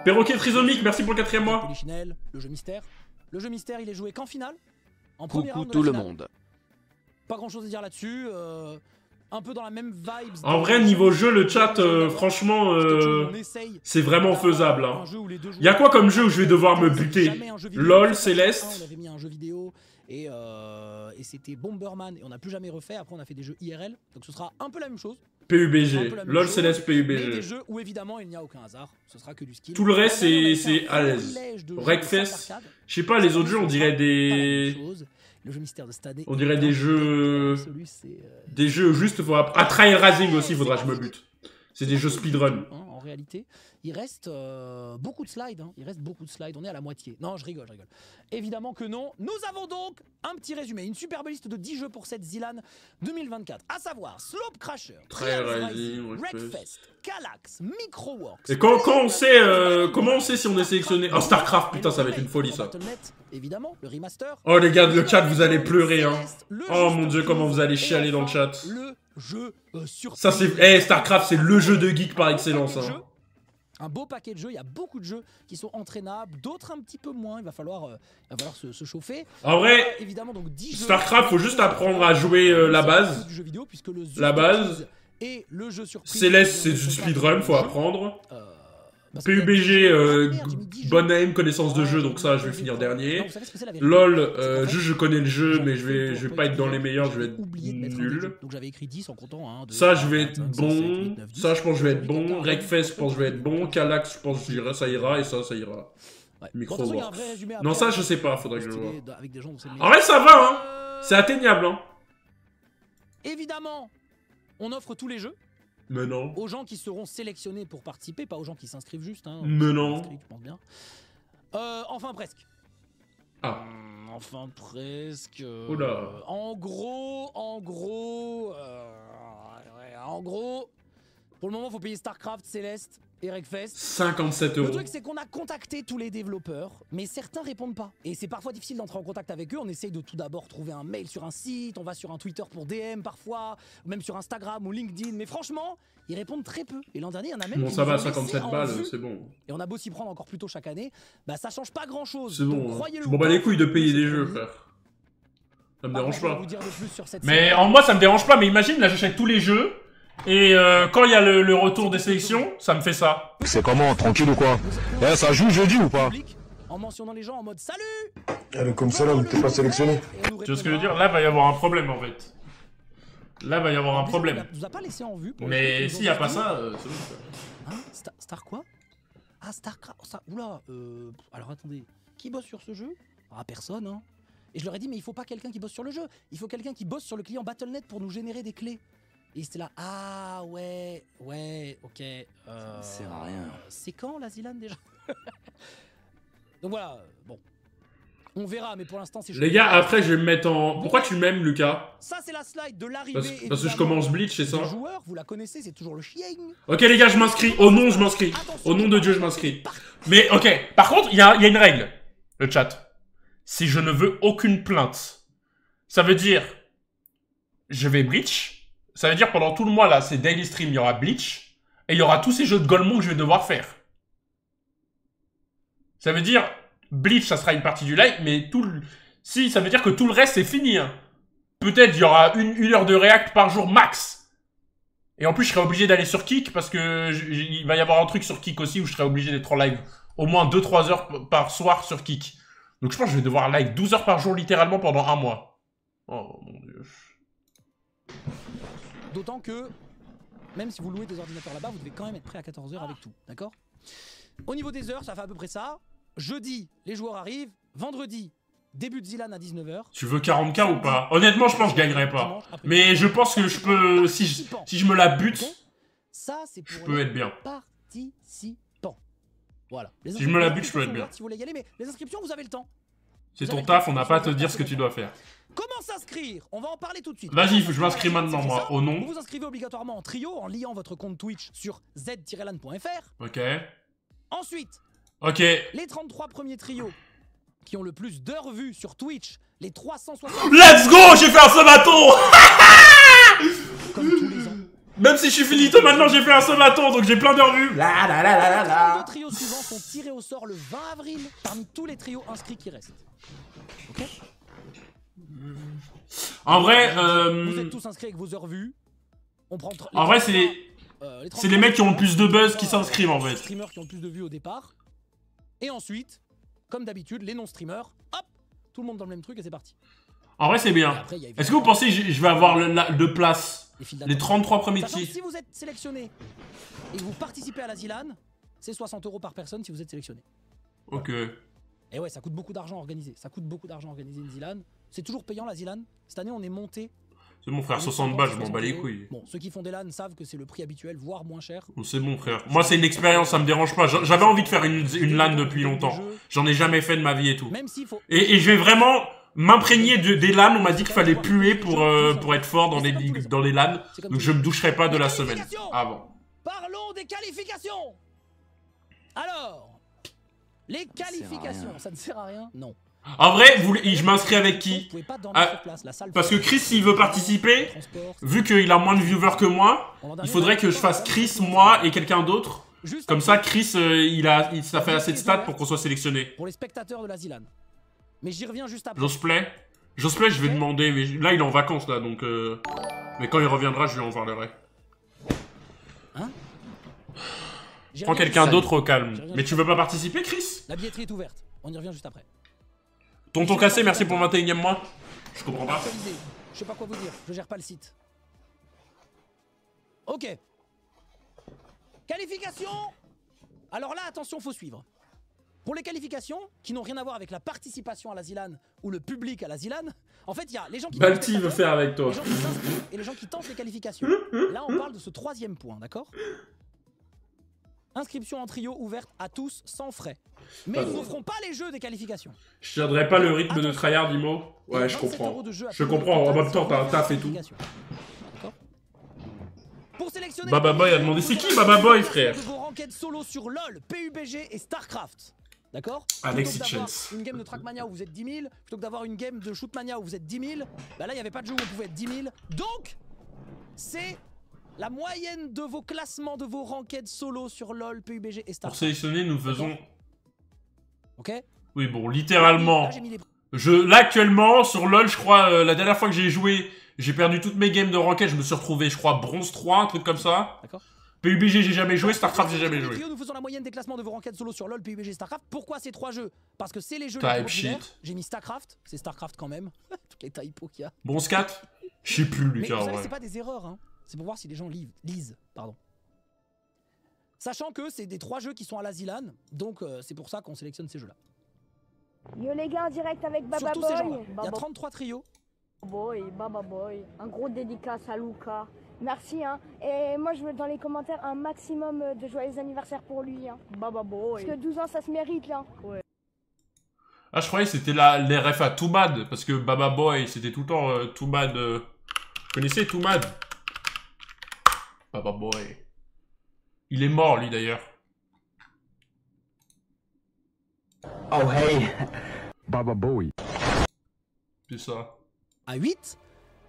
Perroquet trisomique, merci pour le 4e mois. Polichinelle, le jeu mystère. Le jeu mystère, il est joué qu'en finale. En première Coucou round de tout la le finale. monde. Pas grand chose à dire là-dessus. Un peu dans la même vibe. En vrai, niveau jeu, le chat, franchement, c'est vraiment faisable. Hein. Y a quoi comme jeu où je vais devoir me buter? LOL, Céleste. On avait mis un jeu vidéo et c'était Bomberman et on n'a plus jamais refait. Après, on a fait des jeux IRL. Donc ce sera un peu la même chose. PUBG. LOL, Céleste, Mais des PUBG. jeux où évidemment il n'y a aucun hasard. Ce sera que du skill. Tout le reste, c'est à l'aise. l'aise. Wreckfest. Je sais pas, les autres jeux, on dirait des... Le jeu mystère de cette année. On dirait des jeux... Absolu, Des jeux juste... Ah, Trial Rising aussi, faudra que je me bute. C'est des jeux speedrun. En réalité, il reste beaucoup de slides. Hein. Il reste beaucoup de slides. On est à la moitié. Non, je rigole, je rigole. Évidemment que non. Nous avons donc un petit résumé. Une superbe liste de 10 jeux pour cette Zilan 2024. À savoir Slope Crasher, Trial Trials Rising, Wreckfest, Kallax, Microworks. Et quand on sait... comment on sait si on est sélectionné? Oh, Starcraft, putain, ça va être une folie, ça. Battle.net, évidemment, le remaster. Oh, les gars, le chat, vous allez pleurer, hein. Le Oh, Juste mon Dieu, comment vous allez chialer dans le chat. Le jeu sur... Ça, c'est... Eh, Starcraft, c'est le jeu de geek par excellence, hein. Un beau paquet de jeux, il y a beaucoup de jeux qui sont entraînables, d'autres un petit peu moins, il va falloir se chauffer. En vrai, évidemment, donc 10 StarCraft, faut juste apprendre à jouer la base. Du jeu vidéo, puisque le la base. Et le jeu surprise. Céleste, c'est du speedrun, faut apprendre. PUBG, bonne aim, connaissance de jeu, donc ça, je vais finir dernier. LOL, je connais le jeu, mais je vais pas être dans les meilleurs, je vais être nul. Donc j'avais écrit 10 en comptant. Ça, je vais être bon. Ça, je pense que je vais être bon. Wreckfest, je pense que je vais être bon. Kallax, je pense que ça ira. Et ça ira. Microworks. Non, ça, je sais pas, faudrait que je le vois. En vrai, ça va, hein. C'est atteignable, hein. Évidemment, on offre tous les jeux. Mais non. Aux gens qui seront sélectionnés pour participer, pas aux gens qui s'inscrivent juste. Hein, mais non. Tu penses bien. Enfin presque. Ah. Enfin presque. Oula. En gros, pour le moment, faut payer StarCraft, Céleste et Wreckfest. 57 €. Le truc, c'est qu'on a contacté tous les développeurs, mais certains répondent pas. Et c'est parfois difficile d'entrer en contact avec eux. On essaye de tout d'abord trouver un mail sur un site, on va sur un Twitter pour DM parfois, ou même sur Instagram ou LinkedIn. Mais franchement, ils répondent très peu. Et l'an dernier, il y en a même. Bon, ça va, 57 balles, c'est bon. Et on a beau s'y prendre encore plus tôt chaque année, bah ça change pas grand chose. C'est bon. Je m'en bats les couilles de payer des jeux, frère. Ça me dérange pas. Mais en moi, ça me dérange pas. Mais imagine, là, j'achète tous les jeux. Et quand il y a le retour des sélections, ça me fait ça. C'est comment, tranquille ou quoi? Ça joue jeudi ou pas? En mentionnant les gens en mode salut. Allez, comme ça, là, t'es pas sélectionné. Tu vois ce que je veux dire? Là, va y avoir un problème en fait. Là, va y avoir un problème. Nous a pas laissé en vue. Mais s'il y a pas ça, c'est bon. Hein? Star quoi? Ah, StarCraft. Oula. Alors attendez. Qui bosse sur ce jeu? Ah, personne, hein. Et je leur ai dit, mais il faut pas quelqu'un qui bosse sur le jeu. Il faut quelqu'un qui bosse sur le client Battle.net pour nous générer des clés. Et c'était là, ah ouais, ok. Ça sert à rien. C'est quand la Zilan déjà? Donc voilà, bon. On verra, mais pour l'instant c'est chaud. Les gars, après je vais me mettre en... Pourquoi tu m'aimes, Lucas? Ça c'est la slide de l'arrivée. Parce que je commence Bleach, c'est ça? Le joueur, vous la connaissez, c'est toujours le chien. Ok les gars, je m'inscris. Au nom, je m'inscris. Au nom de Dieu, je m'inscris. Mais ok, par contre, il y a une règle. Le chat. Si je ne veux aucune plainte, ça veut dire... Je vais Bleach. Ça veut dire pendant tout le mois, là, c'est Daily Stream, il y aura Bleach. Et il y aura tous ces jeux de Golemon que je vais devoir faire. Ça veut dire, Bleach, ça sera une partie du live, mais si, ça veut dire que tout le reste, c'est fini. Hein. Peut-être il y aura une heure de react par jour max. Et en plus, je serai obligé d'aller sur Kick, parce que il va y avoir un truc sur Kick aussi, où je serai obligé d'être en live au moins 2-3 heures par soir sur Kick. Donc je pense que je vais devoir live 12 heures par jour, littéralement, pendant un mois. Oh mon Dieu. D'autant que, même si vous louez des ordinateurs là-bas, vous devez quand même être prêt à 14 h avec tout, d'accord? Au niveau des heures, ça fait à peu près ça. Jeudi, les joueurs arrivent. Vendredi, début de Zilan à 19 h. Tu veux 40K ou pas? Honnêtement, je pense que je gagnerai pas. Mais je pense que je peux, si je me la bute, ça, c'est pour je peux être bien. Participants. Voilà. Si je me la bute, je peux être bien. Si vous voulez y aller, mais les inscriptions, vous avez le temps. C'est ton taf, on n'a pas à te dire ce que tu dois faire. Comment s'inscrire? On va en parler tout de suite. Vas-y, je m'inscris maintenant, moi, au nom. Vous vous inscrivez obligatoirement en trio en liant votre compte Twitch sur z-lan.fr. Ok. Ensuite, ok. Les 33 premiers trios qui ont le plus d'heures vues sur Twitch, les 360... Let's go! J'ai fait un sommaton! Comme tous les ans. Même si je suis finito, maintenant j'ai fait un sommaton, donc j'ai plein d'heures vues. Les 32 trios suivants sont tirés au sort le 20 avril parmi tous les trios inscrits qui restent. Ok? En vrai, vous êtes tous inscrits avec vos heures vues. On prend en vrai, c'est les mecs qui ont le plus de buzz qui s'inscrivent en fait. Les streamers qui ont le plus de vues au départ. Et ensuite, comme d'habitude, les non-streamers, hop, tout le monde dans le même truc et c'est parti. En vrai, c'est bien. Est-ce que vous pensez que je vais avoir de place les 33 premiers tirs? Si vous êtes sélectionné et que vous participez à la Zilan, c'est 60 € par personne si vous êtes sélectionné. Ok. Voilà. Et ouais, ça coûte beaucoup d'argent à organiser. Ça coûte beaucoup d'argent à organiser une Zilan. C'est toujours payant la Zilan. Cette année, on est monté. C'est bon frère, 60 balles, je m'en bats les couilles. Bon, ceux qui font des LAN savent que c'est le prix habituel, voire moins cher. Oh, c'est bon frère. Moi, c'est une expérience, ça me dérange pas. J'avais envie de faire une LAN depuis longtemps. J'en ai jamais fait de ma vie et tout. Et je vais vraiment m'imprégner des LAN. On m'a dit qu'il fallait puer pour être fort dans les LAN. Donc je me doucherai pas de la semaine avant. Parlons des qualifications. Alors, les qualifications, ça ne sert à rien? Non. En vrai, je m'inscris avec qui? Parce que Chris, s'il veut participer, vu qu'il a moins de viewers que moi, il faudrait que je fasse Chris, moi et quelqu'un d'autre. Juste Comme ça, Chris, ça fait assez de stats ouverte pour qu'on soit sélectionné. pour les spectateurs de la Zilan. Mais j'y reviens juste après. Josplay, je vais demander, mais là, il est en vacances, là, donc... Mais quand il reviendra, je lui en parlerai. Hein? Prends quelqu'un d'autre au calme. Mais tu veux pas participer, Chris? La billetterie est ouverte. On y revient juste après. Tonton Cassé, merci pour le 21e mois. Je comprends pas. Je sais pas quoi vous dire. Je gère pas le site. Ok. Qualification. Alors là, attention, faut suivre. Pour les qualifications, qui n'ont rien à voir avec la participation à la Zilan ou le public à la Zilan, en fait, il y a les gens qui... Balti veut faire avec toi. Les gens qui s'inscrivent et les gens qui tentent les qualifications. Là, on parle de ce 3e point, d'accord? Inscription en trio ouverte à tous sans frais. Mais nous n'offrons pas les jeux des qualifications. Je tiendrai pas le rythme de tryhard, Imo. Ouais, je comprends. Je comprends, en même temps, t'as un taf et tout. Pour sélectionner Baba Boy a demandé c'est qui Baba Boy, frère? de vos ranked solo sur LoL, PUBG et StarCraft. D'accord? Alexis Plutôt que d'avoir Chance. une game de Trackmania où vous êtes 10 000, plutôt que d'avoir une game de Shootmania où vous êtes 10 000, bah là il n'y avait pas de jeu où on pouvait être 10 000. Donc, c'est la moyenne de vos classements de vos ranked solo sur LoL, PUBG et StarCraft. Pour sélectionner, nous faisons... Ok? Oui, bon, littéralement... Là, j'ai mis les... Là, actuellement, sur LoL, je crois, la dernière fois que j'ai joué, j'ai perdu toutes mes games de ranked, je me suis retrouvé, je crois, bronze 3, un truc comme ça. D'accord. PUBG, j'ai jamais joué, StarCraft, j'ai jamais joué. Nous faisons la moyenne des classements de vos ranked solo sur LoL, PUBG et StarCraft. Pourquoi ces 3 jeux? Parce que c'est les jeux les plus Type populaires. shit. J'ai mis StarCraft, c'est StarCraft quand même. Toutes les typos qu'il y a. Bronze 4? Je sais plus, Mais Lucas, vous savez, ouais. c'est pas des erreurs, hein. C'est pour voir si les gens lisent. Pardon. Sachant que c'est des 3 jeux qui sont à la Zilan, donc c'est pour ça qu'on sélectionne ces jeux-là. Yo les gars, en direct avec Baba Surtout Boy. ces gens-là. Il y a 33 trios. Baba Boy. Un gros dédicace à Luca. Merci, hein. Et moi, je veux dans les commentaires un maximum de joyeux anniversaire pour lui, hein. Baba Boy. Parce que 12 ans, ça se mérite, là. Ouais. Ah, je croyais que c'était les refs à Too Bad, parce que Baba Boy, c'était tout le temps Too Bad. Vous connaissez Too Bad? Baba Boy. Il est mort, lui, d'ailleurs. Oh hey, Baba Boy. C'est ça. À 8.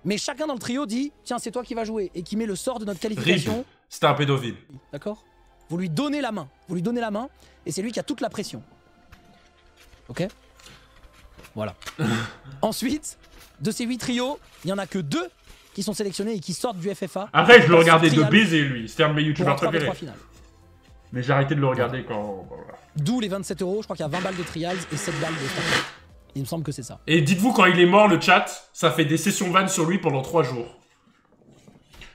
Mais chacun dans le trio dit, tiens, c'est toi qui vas jouer. Et qui met le sort de notre RIP. qualification. C'était un pédophile. D'accord? Vous lui donnez la main. Vous lui donnez la main. Et c'est lui qui a toute la pression. Ok? Voilà. Ensuite, de ces 8 trios, il n'y en a que 2 qui sont sélectionnés et qui sortent du FFA. Après, je le regardais de Trial baiser, lui. C'était un de mes pour youtubeurs un 3v3 préférés. final. Mais j'ai arrêté de le regarder quand... Voilà. D'où les 27 €. Je crois qu'il y a 20 balles de Trials et 7 balles de StarCraft. Il me semble que c'est ça. Et dites-vous, quand il est mort, le chat, ça fait des sessions vannes sur lui pendant 3 jours.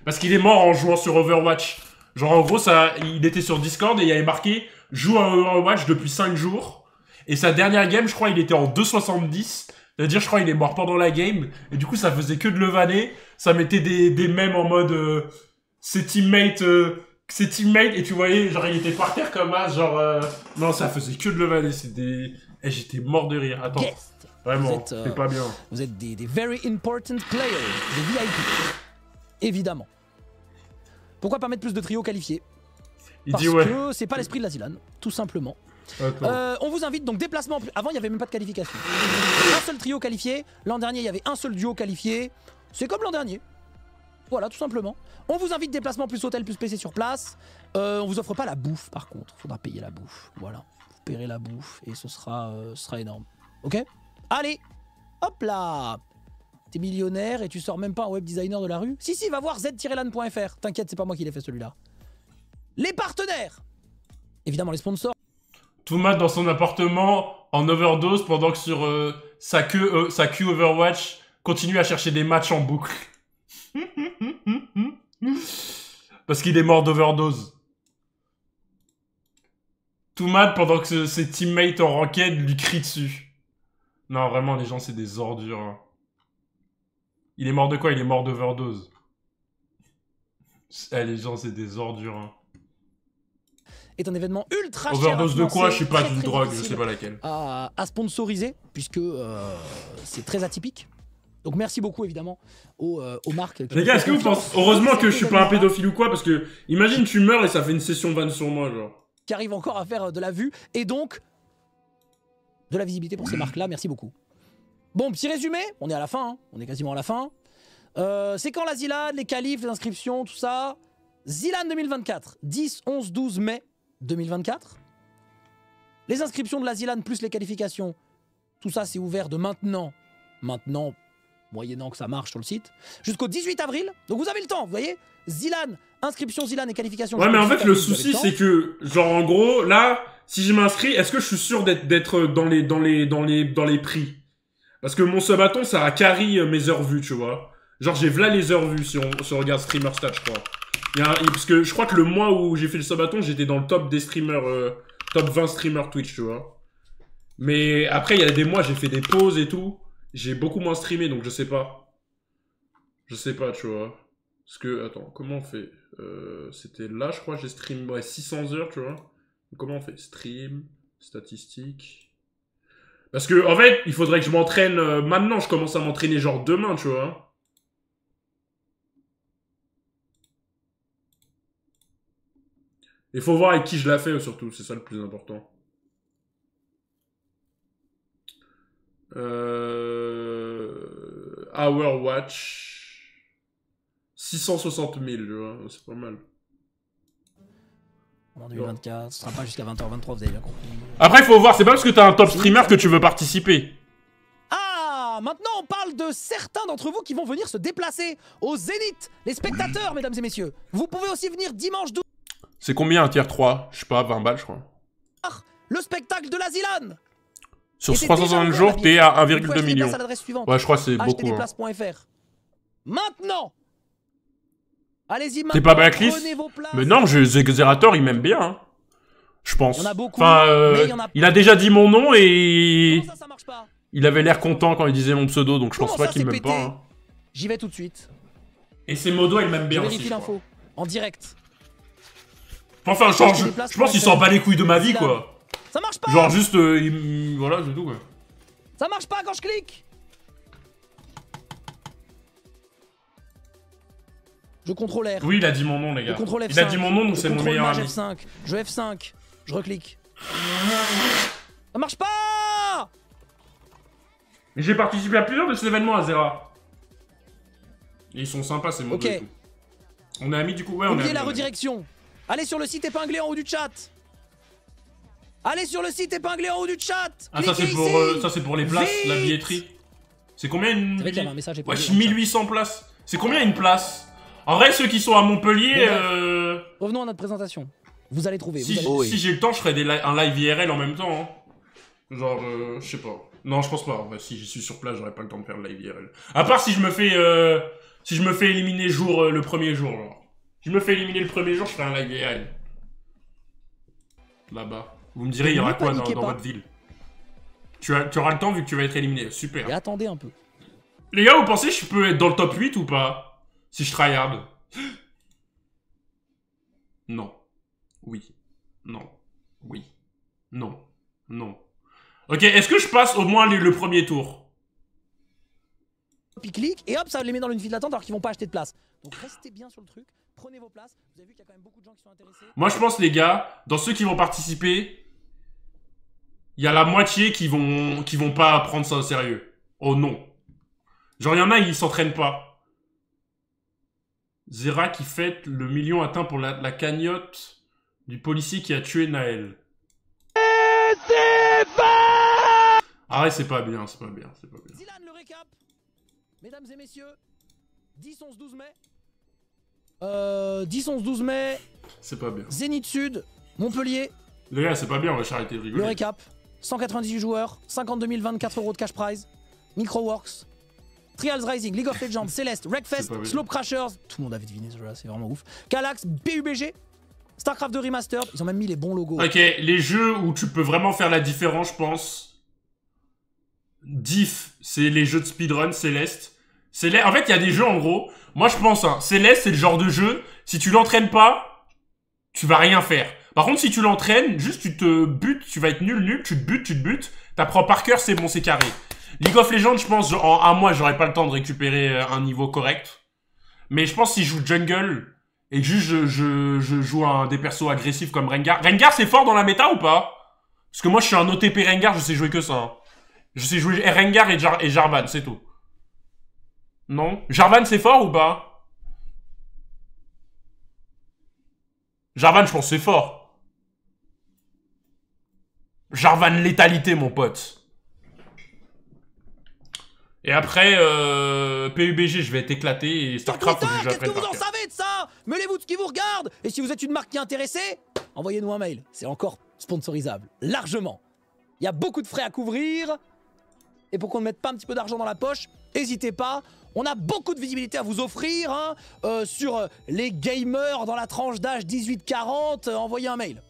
Parce qu'il est mort en jouant sur Overwatch. Genre, en gros, il était sur Discord et il y avait marqué « Joue à Overwatch depuis 5 jours ». Et sa dernière game, je crois, il était en 2,70. C'est-à-dire, je crois, il est mort pendant la game. Et du coup, ça faisait que de le vanner. Ça mettait des mèmes en mode ses teammates, et tu voyais, genre, il était par terre comme ça, genre... Non, ça faisait que de le vanner. C'était... Et j'étais mort de rire. Attends. Guest. Vraiment, c'est pas bien. Vous êtes des very important players, des VIP. Évidemment. Pourquoi pas mettre plus de trios qualifiés? Il Parce dit ouais. que c'est pas l'esprit de la Zilan, tout simplement. On vous invite donc déplacement. Avant, il n'y avait même pas de qualification. Un seul trio qualifié. L'an dernier, il y avait un seul duo qualifié. C'est comme l'an dernier. Voilà, tout simplement. On vous invite déplacement plus hôtel plus PC sur place. On vous offre pas la bouffe, par contre. Faudra payer la bouffe. Voilà. Vous paierez la bouffe et ce sera énorme. Ok? Allez, hop là. T'es millionnaire et tu sors même pas un web designer de la rue? Si, va voir z-lan.fr. T'inquiète, c'est pas moi qui l'ai fait celui-là. Les partenaires. Évidemment, les sponsors. Tout mat dans son appartement en overdose pendant que sur sa queue Overwatch continue à chercher des matchs en boucle. Parce qu'il est mort d'overdose. Tout mat pendant que ses teammates en ranked lui crient dessus. Non, vraiment, les gens, c'est des ordures. Hein. Il est mort de quoi? Il est mort d'overdose. Eh, les gens, c'est des ordures. Hein. Est un événement ultra cher. Overdose de quoi? Je sais pas, très, d'une très drogue, je difficile sais pas laquelle. à sponsoriser, puisque c'est très atypique. Donc merci beaucoup évidemment aux marques. Les gars, est-ce que vous pensez... Heureusement que je suis pas un pédophile ou quoi, parce que imagine tu meurs et ça fait une session vanne sur moi, genre. Qui arrivent encore à faire de la vue et donc de la visibilité pour ces marques-là. Merci beaucoup. Bon, petit résumé, on est à la fin, hein. On est quasiment à la fin. C'est quand la Zilan, les qualifs, les inscriptions, tout ça. Zilan 2024, 10, 11, 12 mai. 2024. Les inscriptions de la ZLAN plus les qualifications, tout ça c'est ouvert de maintenant, moyennant que ça marche sur le site, jusqu'au 18 avril. Donc vous avez le temps, vous voyez. ZLAN, inscription ZLAN et qualification. Ouais, mais en fait, le souci, c'est que, genre, en gros, là, si je m'inscris, est-ce que je suis sûr d'être dans les prix? Parce que mon subathon, ça a carry mes heures vues, tu vois. Genre, j'ai v'là les heures vues si on regarde Streamer Stats, je crois. Parce que je crois que le mois où j'ai fait le subathon, j'étais dans le top des streamers, top 20 streamers Twitch, tu vois. Mais après, il y a des mois, j'ai fait des pauses et tout. J'ai beaucoup moins streamé, donc je sais pas. Je sais pas, tu vois. Parce que, attends, comment on fait c'était là, je crois, j'ai stream, ouais, 600 heures, tu vois. Comment on fait? Stream, statistiques... Parce que, en fait, il faudrait que je m'entraîne... maintenant, je commence à m'entraîner genre demain, tu vois. Il faut voir avec qui je la fais, surtout. C'est ça le plus important. Hour Watch... 660 000, tu vois. C'est pas mal. En 2024, ce sera pas jusqu'à 20h23, vous avez bien compris. Après, il faut voir, c'est pas parce que t'as un top streamer que tu veux participer. Ah, maintenant on parle de certains d'entre vous qui vont venir se déplacer au Zénith. Les spectateurs, mesdames et messieurs. Vous pouvez aussi venir dimanche 12. C'est combien un tier 3? Je sais pas, 20 balles, je crois. Le spectacle de la ZLAN. Sur 360 jours, t'es à 1,2 million. Ouais, je crois que c'est beaucoup. htdplaces.fr. Maintenant. Allez-y maintenant. T'es pas blacklist? Mais non, Zerator, il m'aime bien. Hein. Je pense. Il y en a beaucoup, enfin, mais il y en a... il a déjà dit mon nom et... Comment ça marche pas? Il avait l'air content quand il disait mon pseudo, donc je pense pas qu'il m'aime pété? pas. Hein. J'y vais tout de suite. Et ses modos, il m'aime bien je aussi. vérifie l'info. En direct. Enfin, genre, je pense qu'il s'en bat les couilles de ma vie, quoi. Ça marche pas. Genre, juste, voilà, c'est tout, quoi. Ça marche pas quand je clique. Je contrôle R. Oui, il a dit mon nom, les gars. Je contrôle F5. Il a dit mon nom, donc c'est mon meilleur ami. F5. Je F5. Je reclique. Ça marche pas. Mais j'ai participé à plusieurs de ces événements à Zera. Et ils sont sympas, ces modos. Ok. On est amis, du coup. Ouais, on est amis. Oubliez la redirection. Allez sur le site épinglé en haut du chat. Allez sur le site épinglé en haut du chat. Ah, ça c'est pour les places, la billetterie. C'est combien une... C'est vrai qu'il y a un message ouais, 1800 places. C'est combien une place? En vrai, ceux qui sont à Montpellier... Revenons à notre présentation. Vous allez trouver. Si j'ai le temps, je ferai un live IRL en même temps. Hein. Genre, je sais pas. Non, je pense pas. En vrai, si j'y suis sur place, j'aurai pas le temps de faire le live IRL. À part si je me fais, éliminer le premier jour. Genre. Si je me fais éliminer le premier jour, je ferai un live IRL. Là-bas. Vous me direz, il y aura quoi dans votre ville? Tu auras le temps vu que tu vas être éliminé. Super. Et attendez un peu. Les gars, vous pensez que je peux être dans le top 8 ou pas? Si je tryhard. Non. Oui. Non. Oui. Non. Non. Ok, est-ce que je passe au moins le premier tour? Puis clique, et hop, ça les met dans une file d'attente alors qu'ils vont pas acheter de place. Donc restez bien sur le truc, prenez vos places. Vous avez vu qu'il y a quand même beaucoup de gens qui sont intéressés. Moi, je pense, les gars, dans ceux qui vont participer, il y a la moitié qui vont pas prendre ça au sérieux. Oh non. Genre, il y en a, ils s'entraînent pas. Zera qui fête le million atteint pour la cagnotte du policier qui a tué Naël. Ah ouais, c'est pas bien, c'est pas bien, c'est pas bien. Zilan, le récap. Mesdames et messieurs, 10-11-12 mai. 10-11-12 mai. C'est pas bien. Zénith Sud, Montpellier. Les gars, c'est pas bien, on va arrêter de rigoler. Le récap. 198 joueurs, 52 024 € de cash prize. Microworks. Trials Rising, League of Legends, Celeste, Wreckfest, Slope Crashers, tout le monde avait deviné ce jeu-là, c'est vraiment ouf. Calax, PUBG, Starcraft 2 Remastered, ils ont même mis les bons logos. Ok, les jeux où tu peux vraiment faire la différence, je pense. Diff, c'est les jeux de speedrun, Celeste. En fait, il y a des jeux, en gros, moi je pense, hein, Celeste, c'est le genre de jeu, si tu l'entraînes pas, tu vas rien faire. Par contre, si tu l'entraînes, juste tu te butes, tu vas être nul, tu te butes, t'apprends par cœur, c'est bon, c'est carré. League of Legends, je pense, en un mois, j'aurais pas le temps de récupérer un niveau correct. Mais je pense que si je joue jungle, et que juste je joue des persos agressifs comme Rengar. Rengar, c'est fort dans la méta ou pas? Parce que moi, je suis un OTP Rengar, je sais jouer que ça. Hein. Je sais jouer Rengar et Jarvan, c'est tout. Non? Jarvan, c'est fort ou pas? Jarvan, je pense que c'est fort. Jarvan létalité, mon pote. Et après, PUBG, je vais être éclaté. Et StarCraft, faut que Qu'est-ce que vous en par cœur. savez de ça? Mêlez-vous de ce qui vous regarde. Et si vous êtes une marque qui est intéressée, envoyez-nous un mail. C'est encore sponsorisable. Largement. Il y a beaucoup de frais à couvrir. Et pour qu'on ne mette pas un petit peu d'argent dans la poche, n'hésitez pas. On a beaucoup de visibilité à vous offrir hein, sur les gamers dans la tranche d'âge 18-40. Envoyez un mail.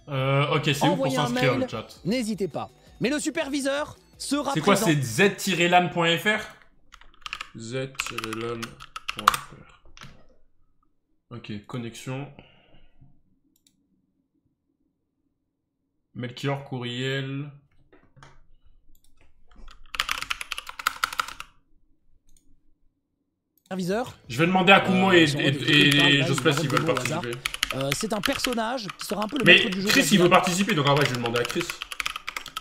Ok, c'est où pour Envoyez un s'inscrire, mail. le chat? N'hésitez pas. Mais le superviseur sera C'est quoi, présent. c'est z-lan.fr? z-lan.fr. Ok, connexion. Melchior, courriel. Superviseur. Je vais demander à Kumo et là, Jospin il s'ils va veulent au hasard. participer. C'est un personnage qui sera un peu le Mais maître du jeu. Chris, de la il veut Zilane. participer, donc en vrai, je vais demander à Chris.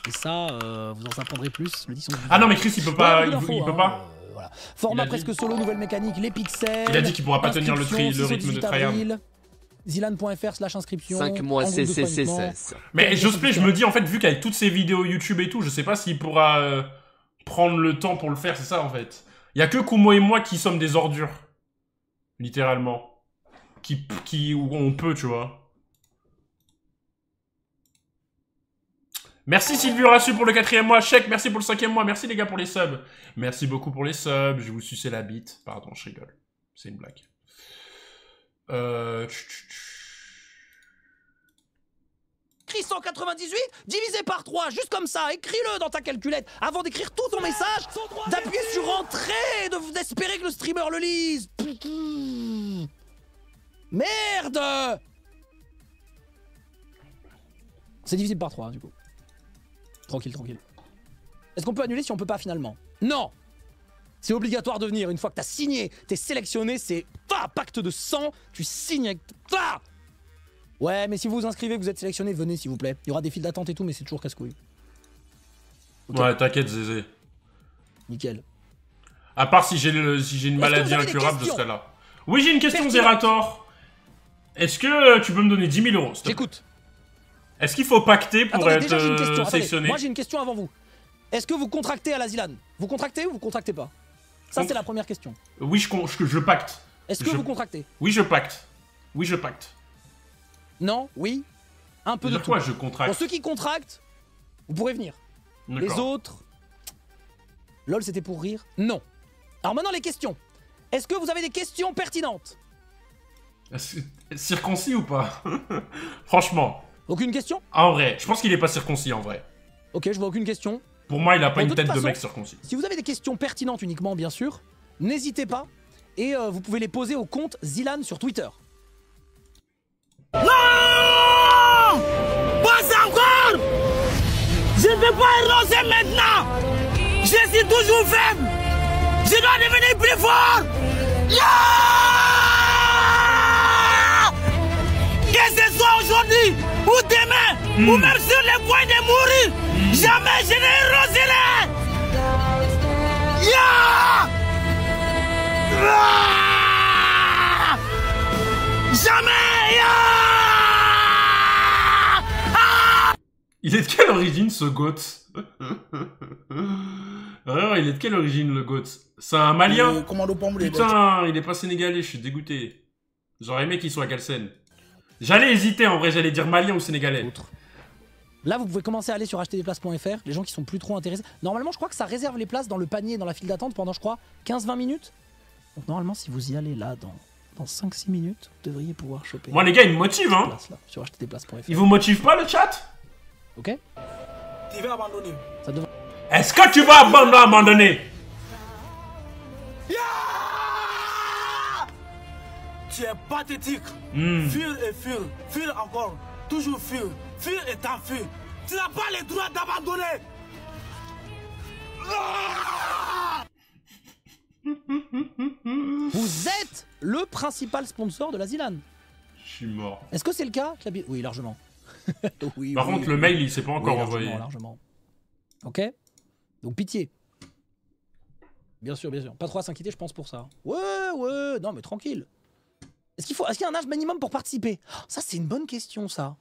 Et ça, vous en apprendrez plus le 10 Ah non, mais Chris, il peut pas. Ouais, beaucoup Il d'infos, peut hein, pas. voilà. Format Il a dit. presque solo, nouvelle mécanique, les pixels. Il a dit qu'il pourra pas tenir le inscription, rythme 6 au de 18 tryhard. avril, Zilan.fr/inscription. 5 mois, en groupe de fois uniquement. CCCS. Mais Jospin, je me dis, en fait, vu qu'avec toutes ces vidéos YouTube et tout, je sais pas s'il pourra prendre le temps pour le faire, c'est ça, en fait. Il y a que Kumo et moi qui sommes des ordures. Littéralement. Où on peut, tu vois. Merci Sylvie Rassu pour le 4e mois. Chèque, merci pour le 5e mois. Merci les gars pour les subs. Merci beaucoup pour les subs. Je vais vous sucer la bite. Pardon, je rigole. C'est une blague. 198 divisé par 3, juste comme ça, écris-le dans ta calculette avant d'écrire tout ton message, d'appuyer sur entrée et d'espérer que le streamer le lise. Merde! C'est divisible par 3 hein, du coup. Tranquille, tranquille. Est-ce qu'on peut annuler si on peut pas finalement? Non! C'est obligatoire de venir une fois que t'as signé, t'es sélectionné, c'est pacte de sang, tu signes avec... Ouais, mais si vous vous inscrivez, que vous êtes sélectionné, venez s'il vous plaît. Il y aura des files d'attente et tout, mais c'est toujours casse-couille. Okay. Ouais, t'inquiète, Zézé. Nickel. À part si j'ai une maladie incurable, je serai là. Oui, j'ai une question, Zerator. Est-ce que tu peux me donner 10 000 euros? J'écoute. Est-ce qu'il faut pacter pour Attendez, être déjà, j'ai une question. sélectionné? Moi, j'ai une question avant vous. Est-ce que vous contractez à la Zilan? Vous contractez ou vous contractez pas? Ça, c'est la première question. Oui, je pacte. Est-ce que vous contractez? Oui, je pacte. Oui, je pacte. Non? Oui? Un peu de tout. Pourquoi je contracte? Pour ceux qui contractent, vous pourrez venir. Les autres... LOL, c'était pour rire? Non. Alors maintenant, les questions. Est-ce que vous avez des questions pertinentes? Circoncis ou pas? Franchement. Aucune question? En vrai, je pense qu'il est pas circoncis en vrai. Ok, je vois aucune question. Pour moi, il a pas une de tête toute de façon, mec circoncis. Si vous avez des questions pertinentes uniquement, bien sûr, n'hésitez pas. Et vous pouvez les poser au compte Zilan sur Twitter. Non! Pas encore! Je ne vais pas renoncer maintenant! Je suis toujours faible! Je dois devenir plus fort! Que ce soit aujourd'hui, ou demain, ou même sur le point de mourir, jamais je ne renoncerai! Jamais! Il est de quelle origine ce goat? Alors, il est de quelle origine le goat? C'est un Malien? Putain, il est pas sénégalais, je suis dégoûté. J'aurais aimé qu'il soit Galsen. J'allais hésiter en vrai, j'allais dire Malien ou sénégalais. Là, vous pouvez commencer à aller sur acheterdesplaces.fr. Les gens qui sont plus trop intéressés. Normalement, je crois que ça réserve les places dans le panier, dans la file d'attente pendant, je crois, 15-20 minutes. Donc, normalement, si vous y allez là, dans 5-6 minutes, vous devriez pouvoir choper. Moi, les gars, ils me motivent, hein. Là, sur acheterdesplaces.fr. Ils vous motivent pas, le chat? Ok. Tu vas abandonner. Ça devrait... Est-ce que tu vas abandonner? Tu es pathétique. Fuir et fuir. Fuir encore. Toujours fuir. Fuir et t'enfuir. Tu n'as pas le droit d'abandonner. Vous êtes le principal sponsor de la Zilan. Je suis mort. Est-ce que c'est le cas? Oui, largement. Oui, Par contre, le mail, il s'est pas encore largement, envoyé. Largement. Ok. Donc pitié. Bien sûr, bien sûr. Pas trop à s'inquiéter, je pense, pour ça. Ouais, non mais tranquille. Est-ce qu'il y a un âge minimum pour participer? Ça, c'est une bonne question, ça.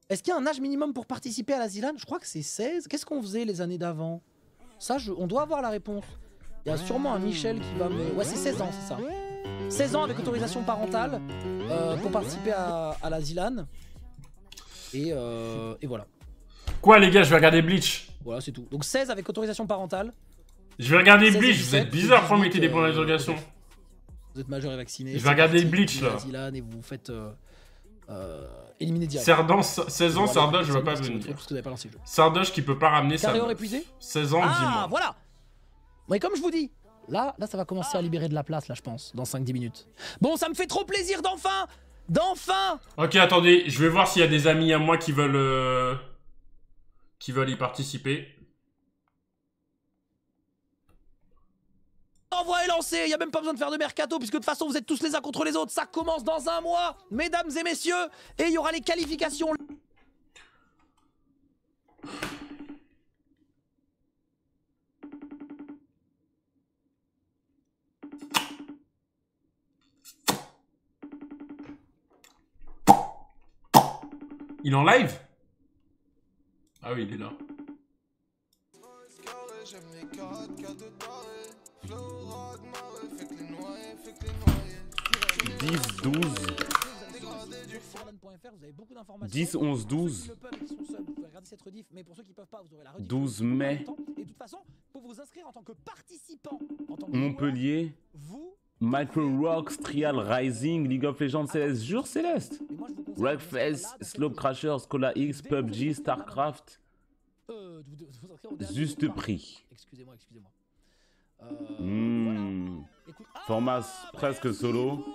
Est-ce qu'il y a un âge minimum pour participer à la ZLAN? Je crois que c'est 16. Qu'est-ce qu'on faisait les années d'avant? Ça, on doit avoir la réponse. Il y a sûrement un Michel qui va me... Ouais, c'est 16 ans, c'est ça. 16 ans avec autorisation parentale pour participer à la ZLAN. Et voilà. Quoi, les gars, je vais regarder Bleach. Voilà, c'est tout. Donc 16 avec autorisation parentale. Je vais regarder 16 et Bleach, 17, vous êtes bizarre, pourquoi vous mettez des points euh, d'interrogation? Vous êtes majeur et vacciné. Je vais regarder Bleach, là. La ZLAN et vous vous faites éliminer direct. Sardoche, 16 ans, Sardoche, je vais pas Parce venir. que vous n'avez pas lancé le jeu. Sardoche qui peut pas ramener ça. Carrière épuisé 16 ans, Ah, dis-moi. voilà. Mais comme je vous dis, là, ça va commencer à libérer de la place, là, je pense, dans 5-10 minutes. Bon, ça me fait trop plaisir d'enfin Ok, attendez, je vais voir s'il y a des amis à moi qui veulent y participer. Envoi est lancé, il n'y a même pas besoin de faire de mercato, puisque de toute façon, vous êtes tous les uns contre les autres. Ça commence dans un mois, mesdames et messieurs, et il y aura les qualifications. Il est en live? Ah oui, il est là. 10, 11, 12. 12 mai. Montpellier. Micro Rocks, Trial Rising, League of Legends Céleste, Jour Céleste. Wreckfest, Slope Crashers, Cola X, PUBG, StarCraft. Juste prix. Excusez-moi. Format presque solo.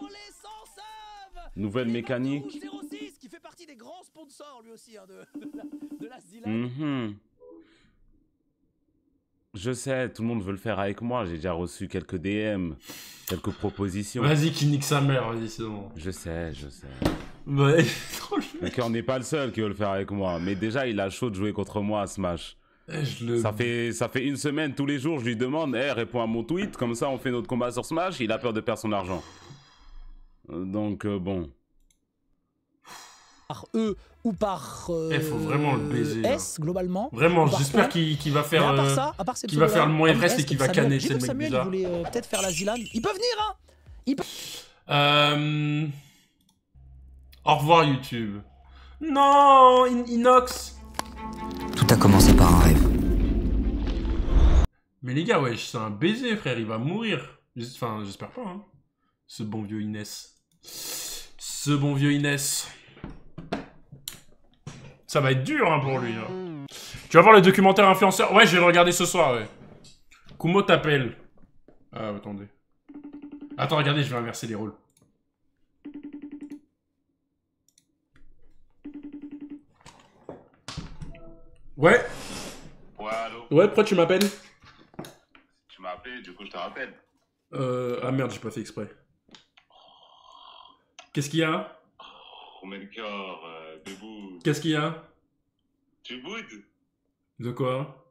Nouvelle mécanique. 06 qui fait partie des grands sponsors lui aussi hein, de la ZLAN. Je sais, tout le monde veut le faire avec moi. J'ai déjà reçu quelques DM, quelques propositions. Vas-y, qui nique sa mère, vas-y, c'est bon. Je sais. Ouais, Ok, on n'est pas le seul qui veut le faire avec moi. Mais déjà, il a chaud de jouer contre moi à Smash. Ça fait une semaine, tous les jours, je lui demande, réponds à mon tweet, comme ça on fait notre combat sur Smash, il a peur de perdre son argent. Donc, bon. Par eux ou par faut vraiment le baiser, S, globalement. Vraiment, j'espère qu'il va faire, qu'il va faire le moins Everest et qu'il va canner, c'est le mec bizarre. Samuel, il voulait peut-être faire la ZLAN. Il peut venir, hein. Au revoir, YouTube. Non, Inox. Tout a commencé par un rêve. Mais les gars, wesh, c'est un baiser, frère, il va mourir. Enfin, j'espère pas, hein. Ce bon vieux Inès. Ça va être dur, hein, pour lui, là. Tu vas voir le documentaire influenceur? Ouais, je vais le regarder ce soir, ouais. Kumo t'appelle. Ah, attendez. Attends, regardez, je vais inverser les rôles. Ouais. Ouais, allô? Ouais, pourquoi tu m'appelles? Tu m'as appelé, du coup je te rappelle. Ah merde, j'ai pas fait exprès. Qu'est-ce qu'il y a? Oh, Melchior, debout. Qu'est-ce qu'il y a? Tu boudes? De quoi?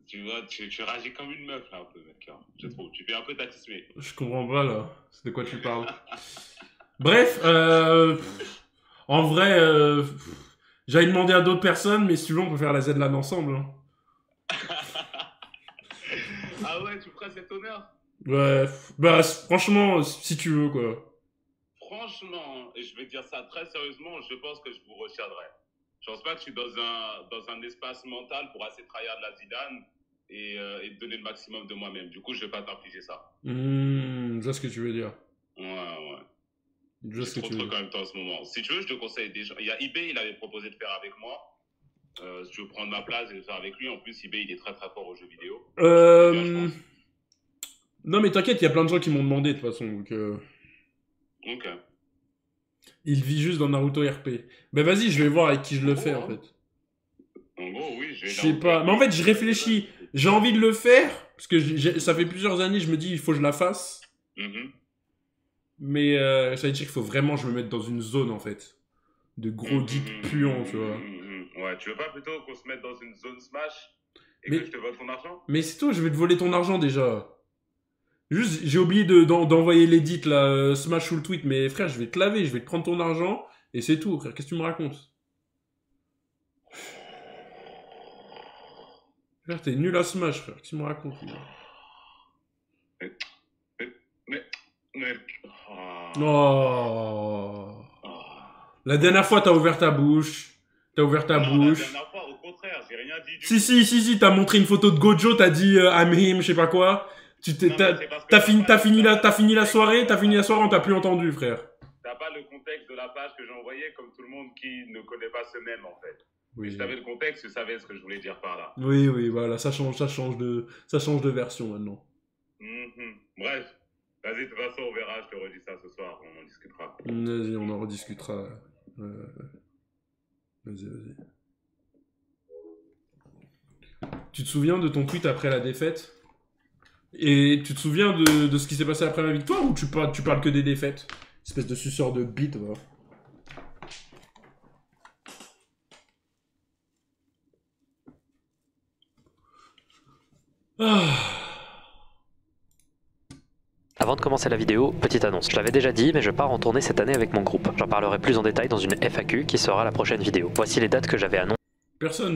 Tu vois, tu réagis comme une meuf là un peu, Melchior. Je trouve, tu fais un peu tatismer. Je comprends pas là. C'est de quoi tu parles? Bref, en vrai, j'avais demandé à d'autres personnes, mais si tu veux, on peut faire la ZLAN ensemble. Hein. Ah ouais, tu me ferais cet honneur? Ouais, bah franchement, si tu veux quoi. Franchement, et je vais dire ça très sérieusement, je pense que je vous retiendrai. Je pense pas que je suis dans un espace mental pour assez tryhard la ZLAN et donner le maximum de moi-même. Du coup, je vais pas t'infliger ça. Je vois ce que tu veux dire. Ouais. Je vois ce que trop tu veux trucs dire. en même temps en ce moment. Si tu veux, je te conseille déjà. Il y a eBay, il avait proposé de faire avec moi. Si tu veux prendre ma place et le faire avec lui, en plus, eBay, il est très très fort aux jeux vidéo. Bien, je pense. Non mais t'inquiète, il y a plein de gens qui m'ont demandé de toute façon, donc... Ok. Il vit juste dans Naruto RP. Ben vas-y, je vais voir avec qui je le fais en fait. En gros, oui, Je sais pas. Mais en fait, je réfléchis. J'ai envie de le faire, parce que ça fait plusieurs années, je me dis, il faut que je la fasse. Mais ça veut dire qu'il faut vraiment que je me mette dans une zone en fait. De gros geeks puants, tu vois. Ouais, tu veux pas plutôt qu'on se mette dans une zone Smash et Mais- que je te vole ton argent? Mais c'est tout, je vais te voler ton argent déjà. Juste, j'ai oublié d'envoyer l'édit là, Smash ou le tweet, mais frère, je vais te laver, je vais te prendre ton argent, et c'est tout, frère, qu'est-ce que tu me racontes? Frère, t'es nul à Smash, frère. Qu'est-ce que tu me racontes? Oh. La dernière fois, t'as ouvert ta bouche. La dernière fois, au contraire, j'ai rien dit du Si, t'as montré une photo de Gojo, t'as dit I'm him, je sais pas quoi. T'as fini la soirée, on t'a plus entendu, frère. T'as pas le contexte de la page que j'ai envoyée, comme tout le monde qui ne connaît pas ce même, en fait. Oui. Si t'avais le contexte, tu savais ce que je voulais dire par là. Oui, voilà, ça change de version maintenant. Bref, vas-y, de toute façon, on verra, je te redis ça ce soir, on en discutera. Vas-y, on en rediscutera. Vas-y. Tu te souviens de ton tweet après la défaite? Et tu te souviens de ce qui s'est passé après la victoire, ou tu parles que des défaites? Espèce de suceur de bite, va. Avant de commencer la vidéo, petite annonce. Je l'avais déjà dit, mais je pars en tournée cette année avec mon groupe. J'en parlerai plus en détail dans une FAQ qui sera la prochaine vidéo. Voici les dates que j'avais annoncées. Personne